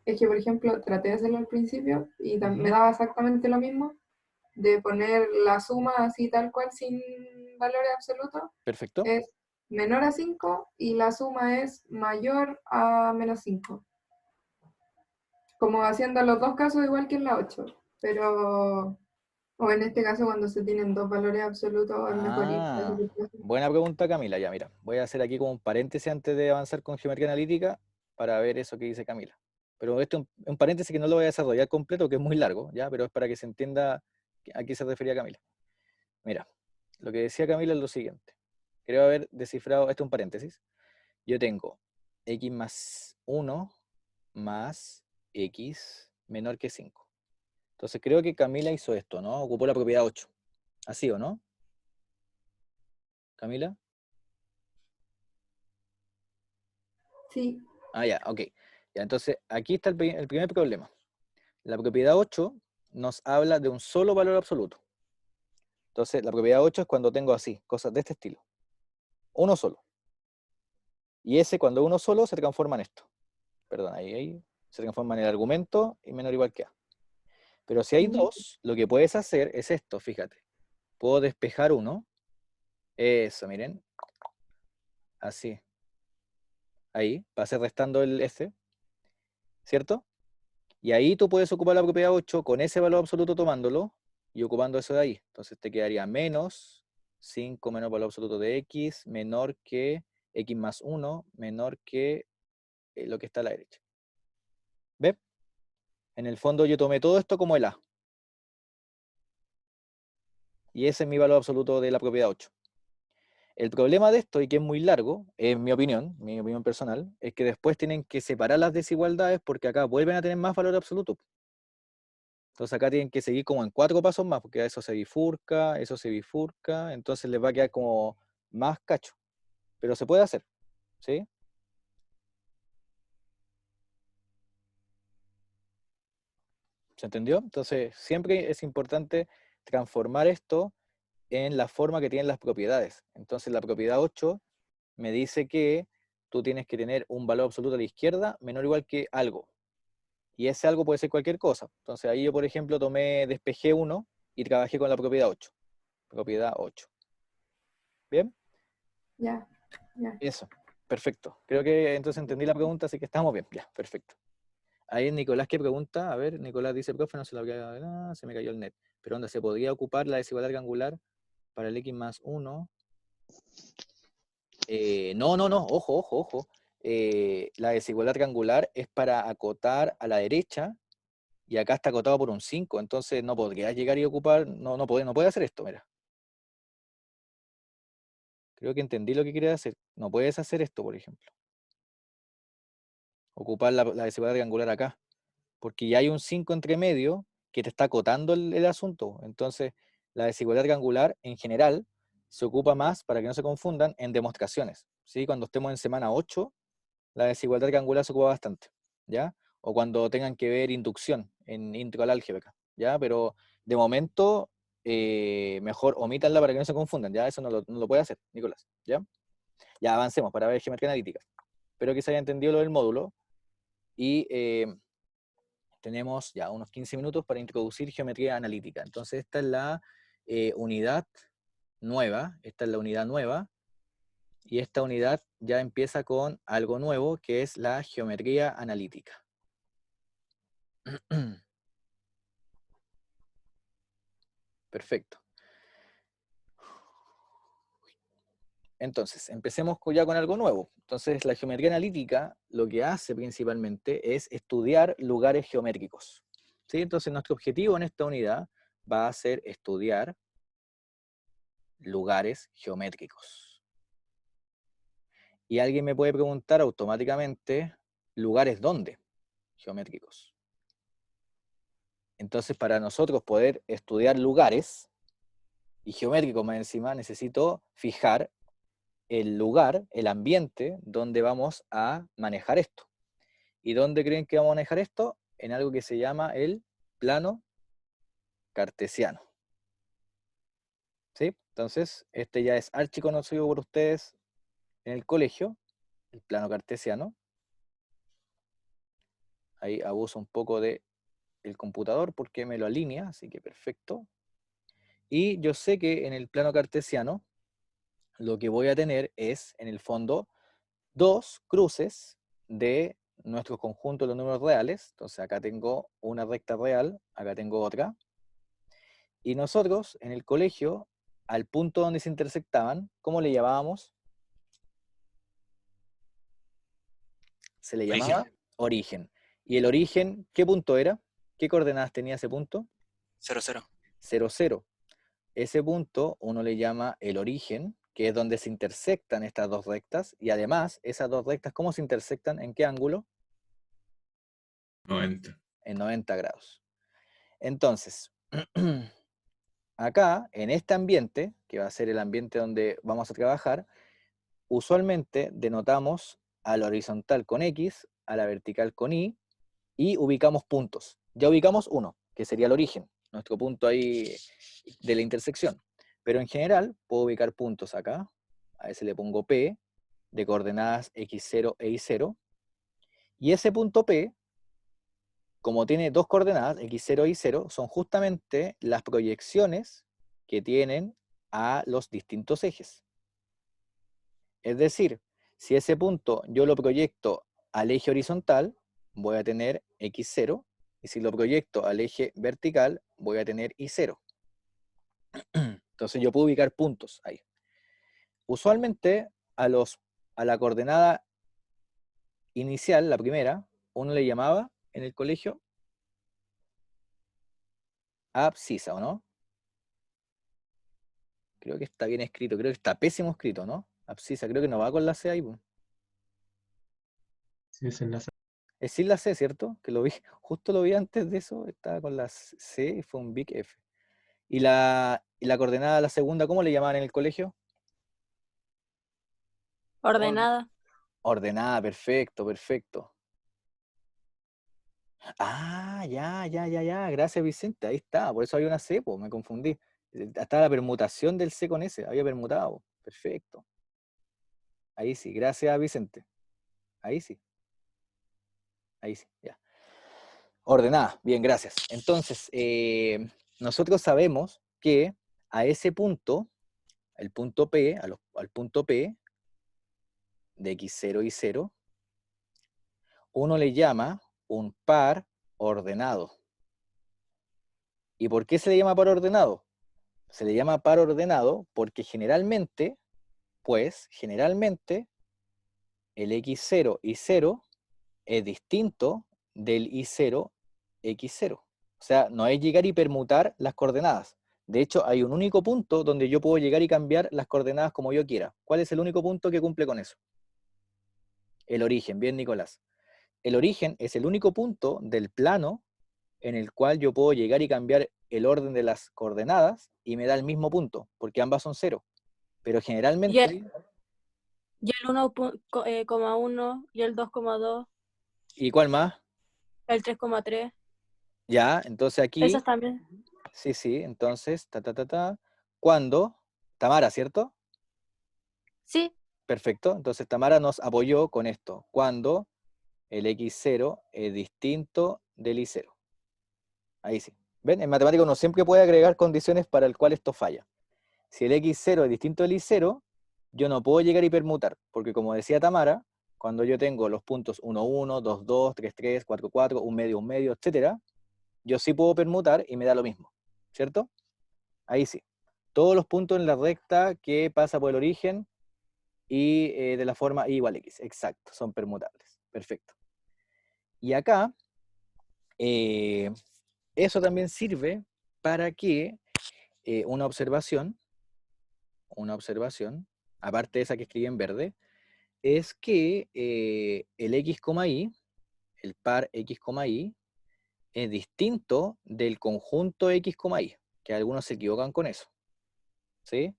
es que, por ejemplo, traté de hacerlo al principio y me Ujú. daba exactamente lo mismo, de poner la suma así tal cual sin valores absolutos, Perfecto. es menor a 5 y la suma es mayor a menos 5. Como haciendo los dos casos igual que en la 8, pero, o en este caso cuando se tienen dos valores absolutos es mejor ir a Ah, ese caso. buena pregunta, Camila. Ya, mira, voy a hacer aquí como un paréntesis antes de avanzar con geometría analítica para ver eso que dice Camila. Pero esto es un paréntesis que no lo voy a desarrollar completo, que es muy largo, ¿ya? Pero es para que se entienda a qué se refería Camila. Mira, lo que decía Camila es lo siguiente. Creo haber descifrado, esto es un paréntesis. Yo tengo x más 1 más x menor que 5. Entonces creo que Camila hizo esto, ¿no? Ocupó la propiedad 8. ¿Así o no? ¿Camila? Sí, Ah, ya, ok. Ya, entonces aquí está el primer problema. La propiedad 8 nos habla de un solo valor absoluto. Entonces la propiedad 8 es cuando tengo así, cosas de este estilo. Uno solo. Y ese cuando uno solo se transforma en esto. Perdón, ahí se transforma en el argumento y menor o igual que A. Pero si hay dos, lo que puedes hacer es esto, fíjate. Puedo despejar uno. Eso, miren. Así. Ahí, va a ser restando el S, ¿cierto? Y ahí tú puedes ocupar la propiedad 8 con ese valor absoluto tomándolo y ocupando eso de ahí. Entonces te quedaría menos 5 menos valor absoluto de x, menor que x más 1, menor que lo que está a la derecha. ¿Ves? En el fondo yo tomé todo esto como el A. Y ese es mi valor absoluto de la propiedad 8. El problema de esto, y que es muy largo, es mi opinión personal, es que después tienen que separar las desigualdades porque acá vuelven a tener más valor absoluto. Entonces acá tienen que seguir como en 4 pasos más, porque eso se bifurca, entonces les va a quedar como más cacho. Pero se puede hacer, ¿sí? ¿Se entendió? Entonces siempre es importante transformar esto en la forma que tienen las propiedades. Entonces la propiedad 8 me dice que tú tienes que tener un valor absoluto a la izquierda menor o igual que algo. Y ese algo puede ser cualquier cosa. Entonces ahí yo, por ejemplo, despejé 1 y trabajé con la propiedad 8. Propiedad 8. ¿Bien? ya. Eso. Perfecto. Creo que entonces entendí la pregunta, así que estamos bien. Ya, perfecto. Ahí Nicolás, ¿qué pregunta? A ver, Nicolás dice, profe, no se lo había... se me cayó el net. Pero ¿dónde se podría ocupar la desigualdad triangular para el x más 1? No. Ojo. La desigualdad triangular es para acotar a la derecha y acá está acotado por un 5, entonces no podría llegar y ocupar, no puede hacer esto, mira. Creo que entendí lo que quería hacer. No puedes hacer esto, por ejemplo. Ocupar la desigualdad triangular acá, porque ya hay un 5 entre medio que te está acotando el asunto. Entonces, la desigualdad triangular en general se ocupa más, para que no se confundan, en demostraciones. ¿Sí? Cuando estemos en semana 8, la desigualdad triangular se ocupa bastante, ¿ya? O cuando tengan que ver inducción en intro al álgebra, ¿ya? Pero de momento, mejor omítanla para que no se confundan, ¿ya? Eso no lo puede hacer, Nicolás, ¿ya? Ya avancemos para ver geometría analítica. Espero que se haya entendido lo del módulo y tenemos ya unos 15 minutos para introducir geometría analítica. Entonces esta es la unidad nueva, y esta unidad ya empieza con algo nuevo, que es la geometría analítica. Perfecto. Entonces, empecemos ya con algo nuevo. Entonces, la geometría analítica lo que hace principalmente es estudiar lugares geométricos. ¿Sí? Entonces, nuestro objetivo en esta unidad va a ser estudiar lugares geométricos. Y alguien me puede preguntar automáticamente, ¿lugares dónde? Geométricos. Entonces, para nosotros poder estudiar lugares, y geométricos más encima, necesito fijar el lugar, el ambiente donde vamos a manejar esto. ¿Y dónde creen que vamos a manejar esto? En algo que se llama el plano cartesiano. ¿Sí? Entonces, este ya es archiconocido por ustedes en el colegio, el plano cartesiano. Ahí abuso un poco del computador porque me lo alinea, así que perfecto. Y yo sé que en el plano cartesiano lo que voy a tener es, en el fondo, dos cruces de nuestro conjunto de los números reales. Entonces acá tengo una recta real, acá tengo otra. Y nosotros, en el colegio, al punto donde se intersectaban, ¿cómo le llamábamos? Se le Origen. llamaba origen. ¿Y el origen qué punto era? ¿Qué coordenadas tenía ese punto? 0, 0. 0, 0. Ese punto uno le llama el origen, que es donde se intersectan estas dos rectas, y además, esas dos rectas, ¿cómo se intersectan? ¿En qué ángulo? 90. En 90 grados. Entonces, acá, en este ambiente, que va a ser el ambiente donde vamos a trabajar, usualmente denotamos a la horizontal con X, a la vertical con Y, y ubicamos puntos. Ya ubicamos uno, que sería el origen, nuestro punto ahí de la intersección. Pero en general, puedo ubicar puntos acá, a ese le pongo P, de coordenadas X0 e Y0, y ese punto P, como tiene dos coordenadas, X0 y Y0, son justamente las proyecciones que tienen a los distintos ejes. Es decir, si ese punto yo lo proyecto al eje horizontal, voy a tener X0, y si lo proyecto al eje vertical, voy a tener Y0. Entonces yo puedo ubicar puntos ahí. Usualmente a la coordenada inicial, la primera, uno le llamaba en el colegio abscisa, ¿o no? Creo que está bien escrito, creo que está pésimo escrito, ¿no? Abscisa, creo que no va con la C ahí. Sí, es enlace. Es sin la C, ¿cierto? Que lo vi, justo lo vi antes de eso, estaba con la C y fue un big F. ¿Y la coordenada, la segunda, cómo le llamaban en el colegio? Ordenada. Ordenada, perfecto, perfecto. Ah, ya, gracias Vicente, ahí está, por eso había una C, po, me confundí. Estaba la permutación del C con S, había permutado, perfecto. Ahí sí, gracias Vicente. Ahí sí, ya. Ordenada, bien, gracias. Entonces, nosotros sabemos que a ese punto, el punto P, al punto P de X0 y 0, uno le llama un par ordenado. ¿Y por qué se le llama par ordenado? Se le llama par ordenado porque generalmente, el X0 y 0 es distinto del Y0 X0. O sea, no es llegar y permutar las coordenadas. De hecho, hay un único punto donde yo puedo llegar y cambiar las coordenadas como yo quiera. ¿Cuál es el único punto que cumple con eso? El origen, bien Nicolás. El origen es el único punto del plano en el cual yo puedo llegar y cambiar el orden de las coordenadas y me da el mismo punto, porque ambas son 0. Pero generalmente... Y el 1,1 y el 2,2, ¿Y cuál más? el 3,3. Ya, entonces aquí... Esas también. Sí, entonces, cuando... Tamara, ¿cierto? Sí, Perfecto, entonces Tamara nos apoyó con esto, cuando el X0 es distinto del Y0. Ahí sí. ¿Ven? En matemática uno siempre puede agregar condiciones para el cual esto falla. Si el X0 es distinto del Y0, yo no puedo llegar y permutar, porque como decía Tamara, cuando yo tengo los puntos 1, 1, 2, 2, 3, 3, 4, 4, un medio, etc., yo sí puedo permutar y me da lo mismo, ¿cierto? Ahí sí. Todos los puntos en la recta que pasa por el origen y de la forma y igual x. Exacto, son permutables. Perfecto. Y acá, eso también sirve para que una observación, aparte de esa que escribí en verde, es que el x, y, el par x, y, es distinto del conjunto x, y, que algunos se equivocan con eso. ¿Sí?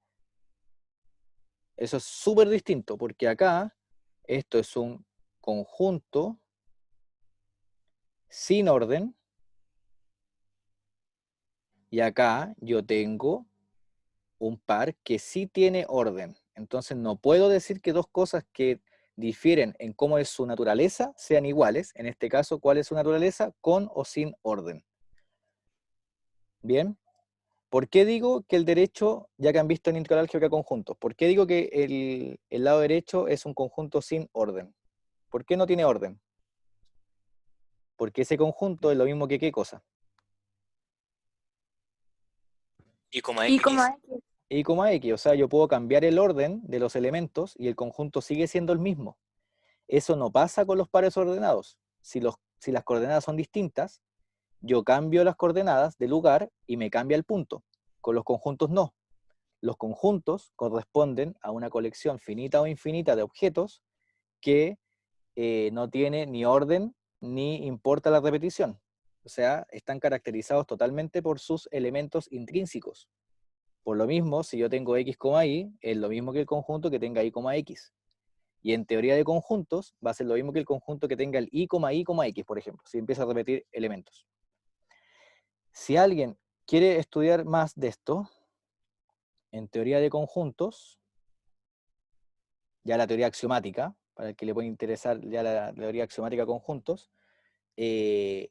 Eso es súper distinto, porque acá esto es un conjunto sin orden, y acá yo tengo un par que sí tiene orden. Entonces no puedo decir que dos cosas que difieren en cómo es su naturaleza sean iguales. En este caso, ¿cuál es su naturaleza? Con o sin orden. Bien. ¿Por qué digo que el derecho, ya que han visto en integral álgebra conjuntos, por qué digo que el lado derecho es un conjunto sin orden? ¿Por qué no tiene orden? Porque ese conjunto es lo mismo que ¿qué cosa? Y coma Y X. como X. Y, x, o sea, yo puedo cambiar el orden de los elementos y el conjunto sigue siendo el mismo. Eso no pasa con los pares ordenados. Si las coordenadas son distintas, yo cambio las coordenadas de lugar y me cambia el punto. Con los conjuntos no. Los conjuntos corresponden a una colección finita o infinita de objetos que no tiene ni orden ni importa la repetición. O sea, están caracterizados totalmente por sus elementos intrínsecos. Por lo mismo, si yo tengo x, y, es lo mismo que el conjunto que tenga y, x. Y en teoría de conjuntos, va a ser lo mismo que el conjunto que tenga el y, x, por ejemplo, si empieza a repetir elementos. Si alguien quiere estudiar más de esto, en teoría de conjuntos, ya la teoría axiomática, para el que le puede interesar ya la teoría axiomática de conjuntos, el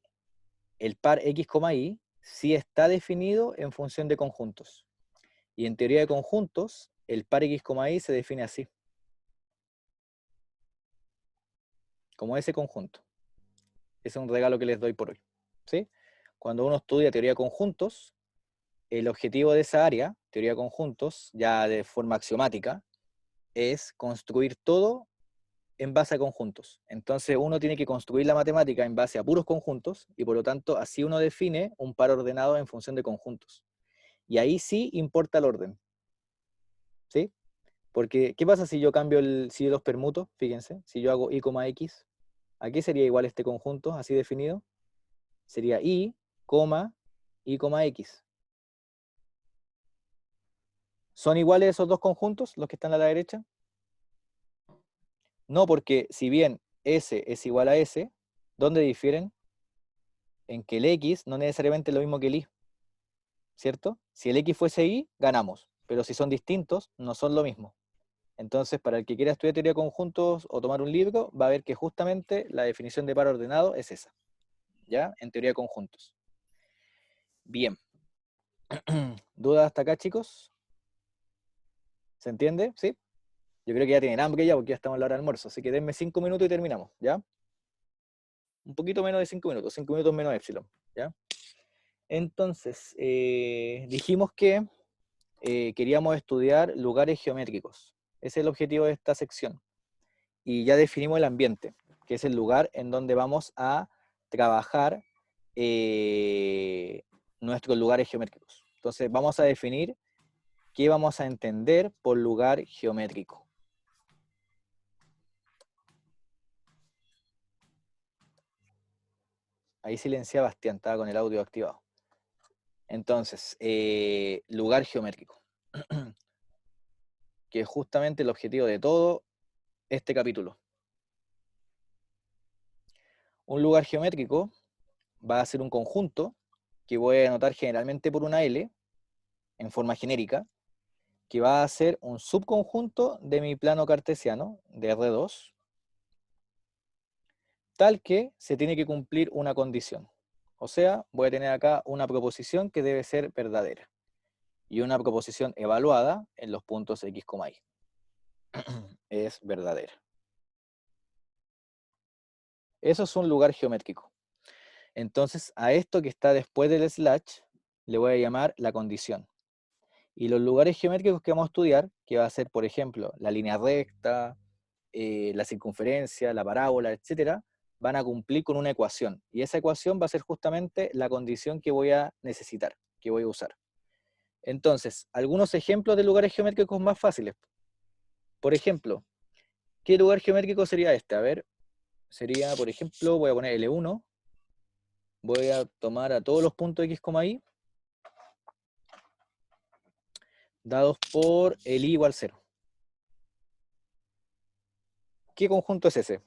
par x, y sí está definido en función de conjuntos. Y en teoría de conjuntos, el par x, y se define así. Como ese conjunto. Ese es un regalo que les doy por hoy. ¿Sí? Cuando uno estudia teoría de conjuntos, el objetivo de esa área, teoría de conjuntos, ya de forma axiomática, es construir todo en base a conjuntos. Entonces uno tiene que construir la matemática en base a puros conjuntos y por lo tanto así uno define un par ordenado en función de conjuntos. Y ahí sí importa el orden. ¿Sí? Porque, ¿qué pasa si yo cambio si yo los permuto? Fíjense, si yo hago y, x, ¿a qué sería igual este conjunto así definido? Sería y, x. ¿Son iguales esos dos conjuntos, los que están a la derecha? No, porque si bien S es igual a S, ¿dónde difieren? En que el X no necesariamente es lo mismo que el Y, ¿cierto? Si el X fuese Y, ganamos, pero si son distintos, no son lo mismo. Entonces, para el que quiera estudiar teoría de conjuntos o tomar un libro, va a ver que justamente la definición de par ordenado es esa, ¿ya? En teoría de conjuntos. Bien. ¿Dudas hasta acá, chicos? ¿Se entiende? ¿Sí? Yo creo que ya tienen hambre ya porque ya estamos a la hora de almuerzo, así que denme 5 minutos y terminamos, ¿ya? Un poquito menos de 5 minutos menos epsilon, ¿ya? Entonces, dijimos que queríamos estudiar lugares geométricos. Ese es el objetivo de esta sección. Y ya definimos el ambiente, que es el lugar en donde vamos a trabajar nuestros lugares geométricos. Entonces, vamos a definir qué vamos a entender por lugar geométrico. Ahí silencié a Bastián, estaba con el audio activado. Entonces, lugar geométrico. Que es justamente el objetivo de todo este capítulo. Un lugar geométrico va a ser un conjunto que voy a anotar generalmente por una L, en forma genérica, que va a ser un subconjunto de mi plano cartesiano, de R2, tal que se tiene que cumplir una condición. O sea, voy a tener acá una proposición que debe ser verdadera y una proposición evaluada en los puntos x, y. Es verdadera. Eso es un lugar geométrico. Entonces, a esto que está después del slash, le voy a llamar la condición. Y los lugares geométricos que vamos a estudiar, que va a ser, por ejemplo, la línea recta, la circunferencia, la parábola, etcétera, van a cumplir con una ecuación. Y esa ecuación va a ser justamente la condición que voy a necesitar, que voy a usar. Entonces, algunos ejemplos de lugares geométricos más fáciles. Por ejemplo, ¿qué lugar geométrico sería este? A ver, sería, por ejemplo, voy a poner L1, voy a tomar a todos los puntos X, Y, dados por el I igual 0. ¿Qué conjunto es ese?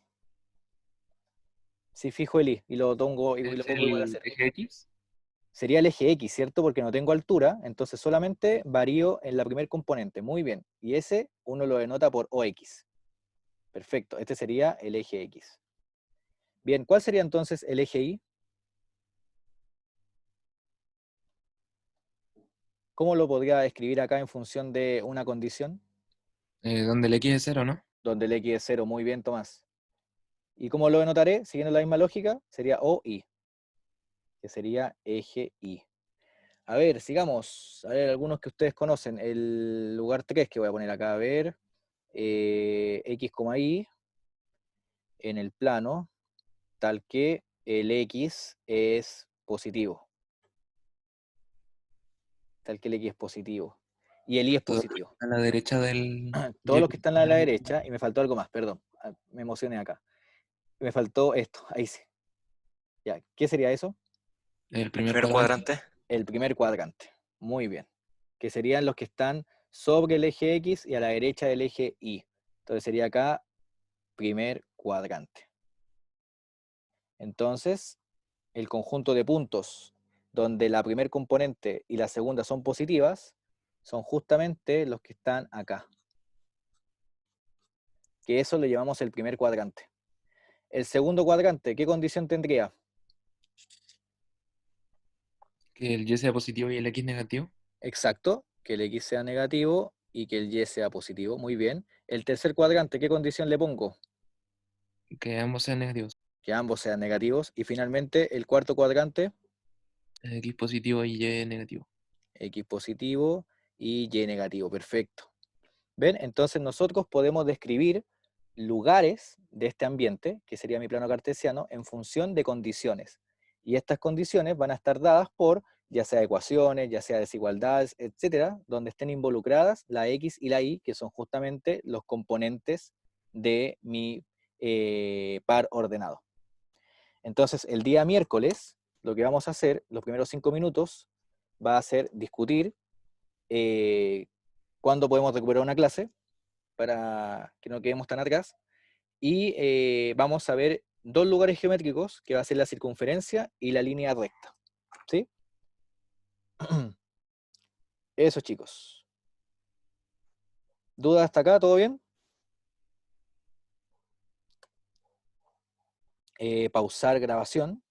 Si fijo el I y lo pongo, ¿Es lo pongo igual a el 0. eje X? Sería el eje X, ¿cierto? Porque no tengo altura, entonces solamente varío en la primer componente. Muy bien. Y ese uno lo denota por OX. Perfecto. Este sería el eje X. Bien, ¿cuál sería entonces el eje Y? ¿Cómo lo podría escribir acá en función de una condición? Donde el X es 0, ¿no? Donde el X es 0. Muy bien, Tomás. ¿Y cómo lo denotaré? Siguiendo la misma lógica, sería OY, que sería eje Y. A ver, sigamos. A ver, algunos que ustedes conocen. El lugar 3 que voy a poner acá, a ver. X, Y en el plano, tal que el X es positivo. Tal que el X es positivo. Y el Y es Todo positivo. a la derecha del... Todos los que están a la derecha, y me faltó algo más, perdón. Me emocioné acá. Me faltó esto, ahí sí. Ya, ¿qué sería eso? El El primer primer cuadrante. cuadrante. El primer cuadrante. Muy bien. Que serían los que están sobre el eje X y a la derecha del eje Y. Entonces sería acá primer cuadrante. Entonces, el conjunto de puntos donde la primer componente y la segunda son positivas son justamente los que están acá. Que eso le llamamos el primer cuadrante. El segundo cuadrante, ¿qué condición tendría? Que el Y sea positivo y el X negativo. Exacto, que el X sea negativo y que el Y sea positivo. Muy bien. El tercer cuadrante, ¿qué condición le pongo? Que ambos sean negativos. Que ambos sean negativos. Y finalmente, el cuarto cuadrante, X positivo y Y negativo. X positivo y Y negativo. Perfecto. ¿Ven? Entonces nosotros podemos describir lugares de este ambiente, que sería mi plano cartesiano, en función de condiciones. Y estas condiciones van a estar dadas por ya sea ecuaciones, ya sea desigualdades, etcétera, donde estén involucradas la X y la Y, que son justamente los componentes de mi par ordenado. Entonces, el día miércoles, lo que vamos a hacer, los primeros 5 minutos, va a ser discutir cuándo podemos recuperar una clase, para que no quedemos tan atrás, y vamos a ver dos lugares geométricos, que va a ser la circunferencia y la línea recta. ¿Sí? Eso, chicos. ¿Dudas hasta acá? ¿Todo bien? Pausar grabación.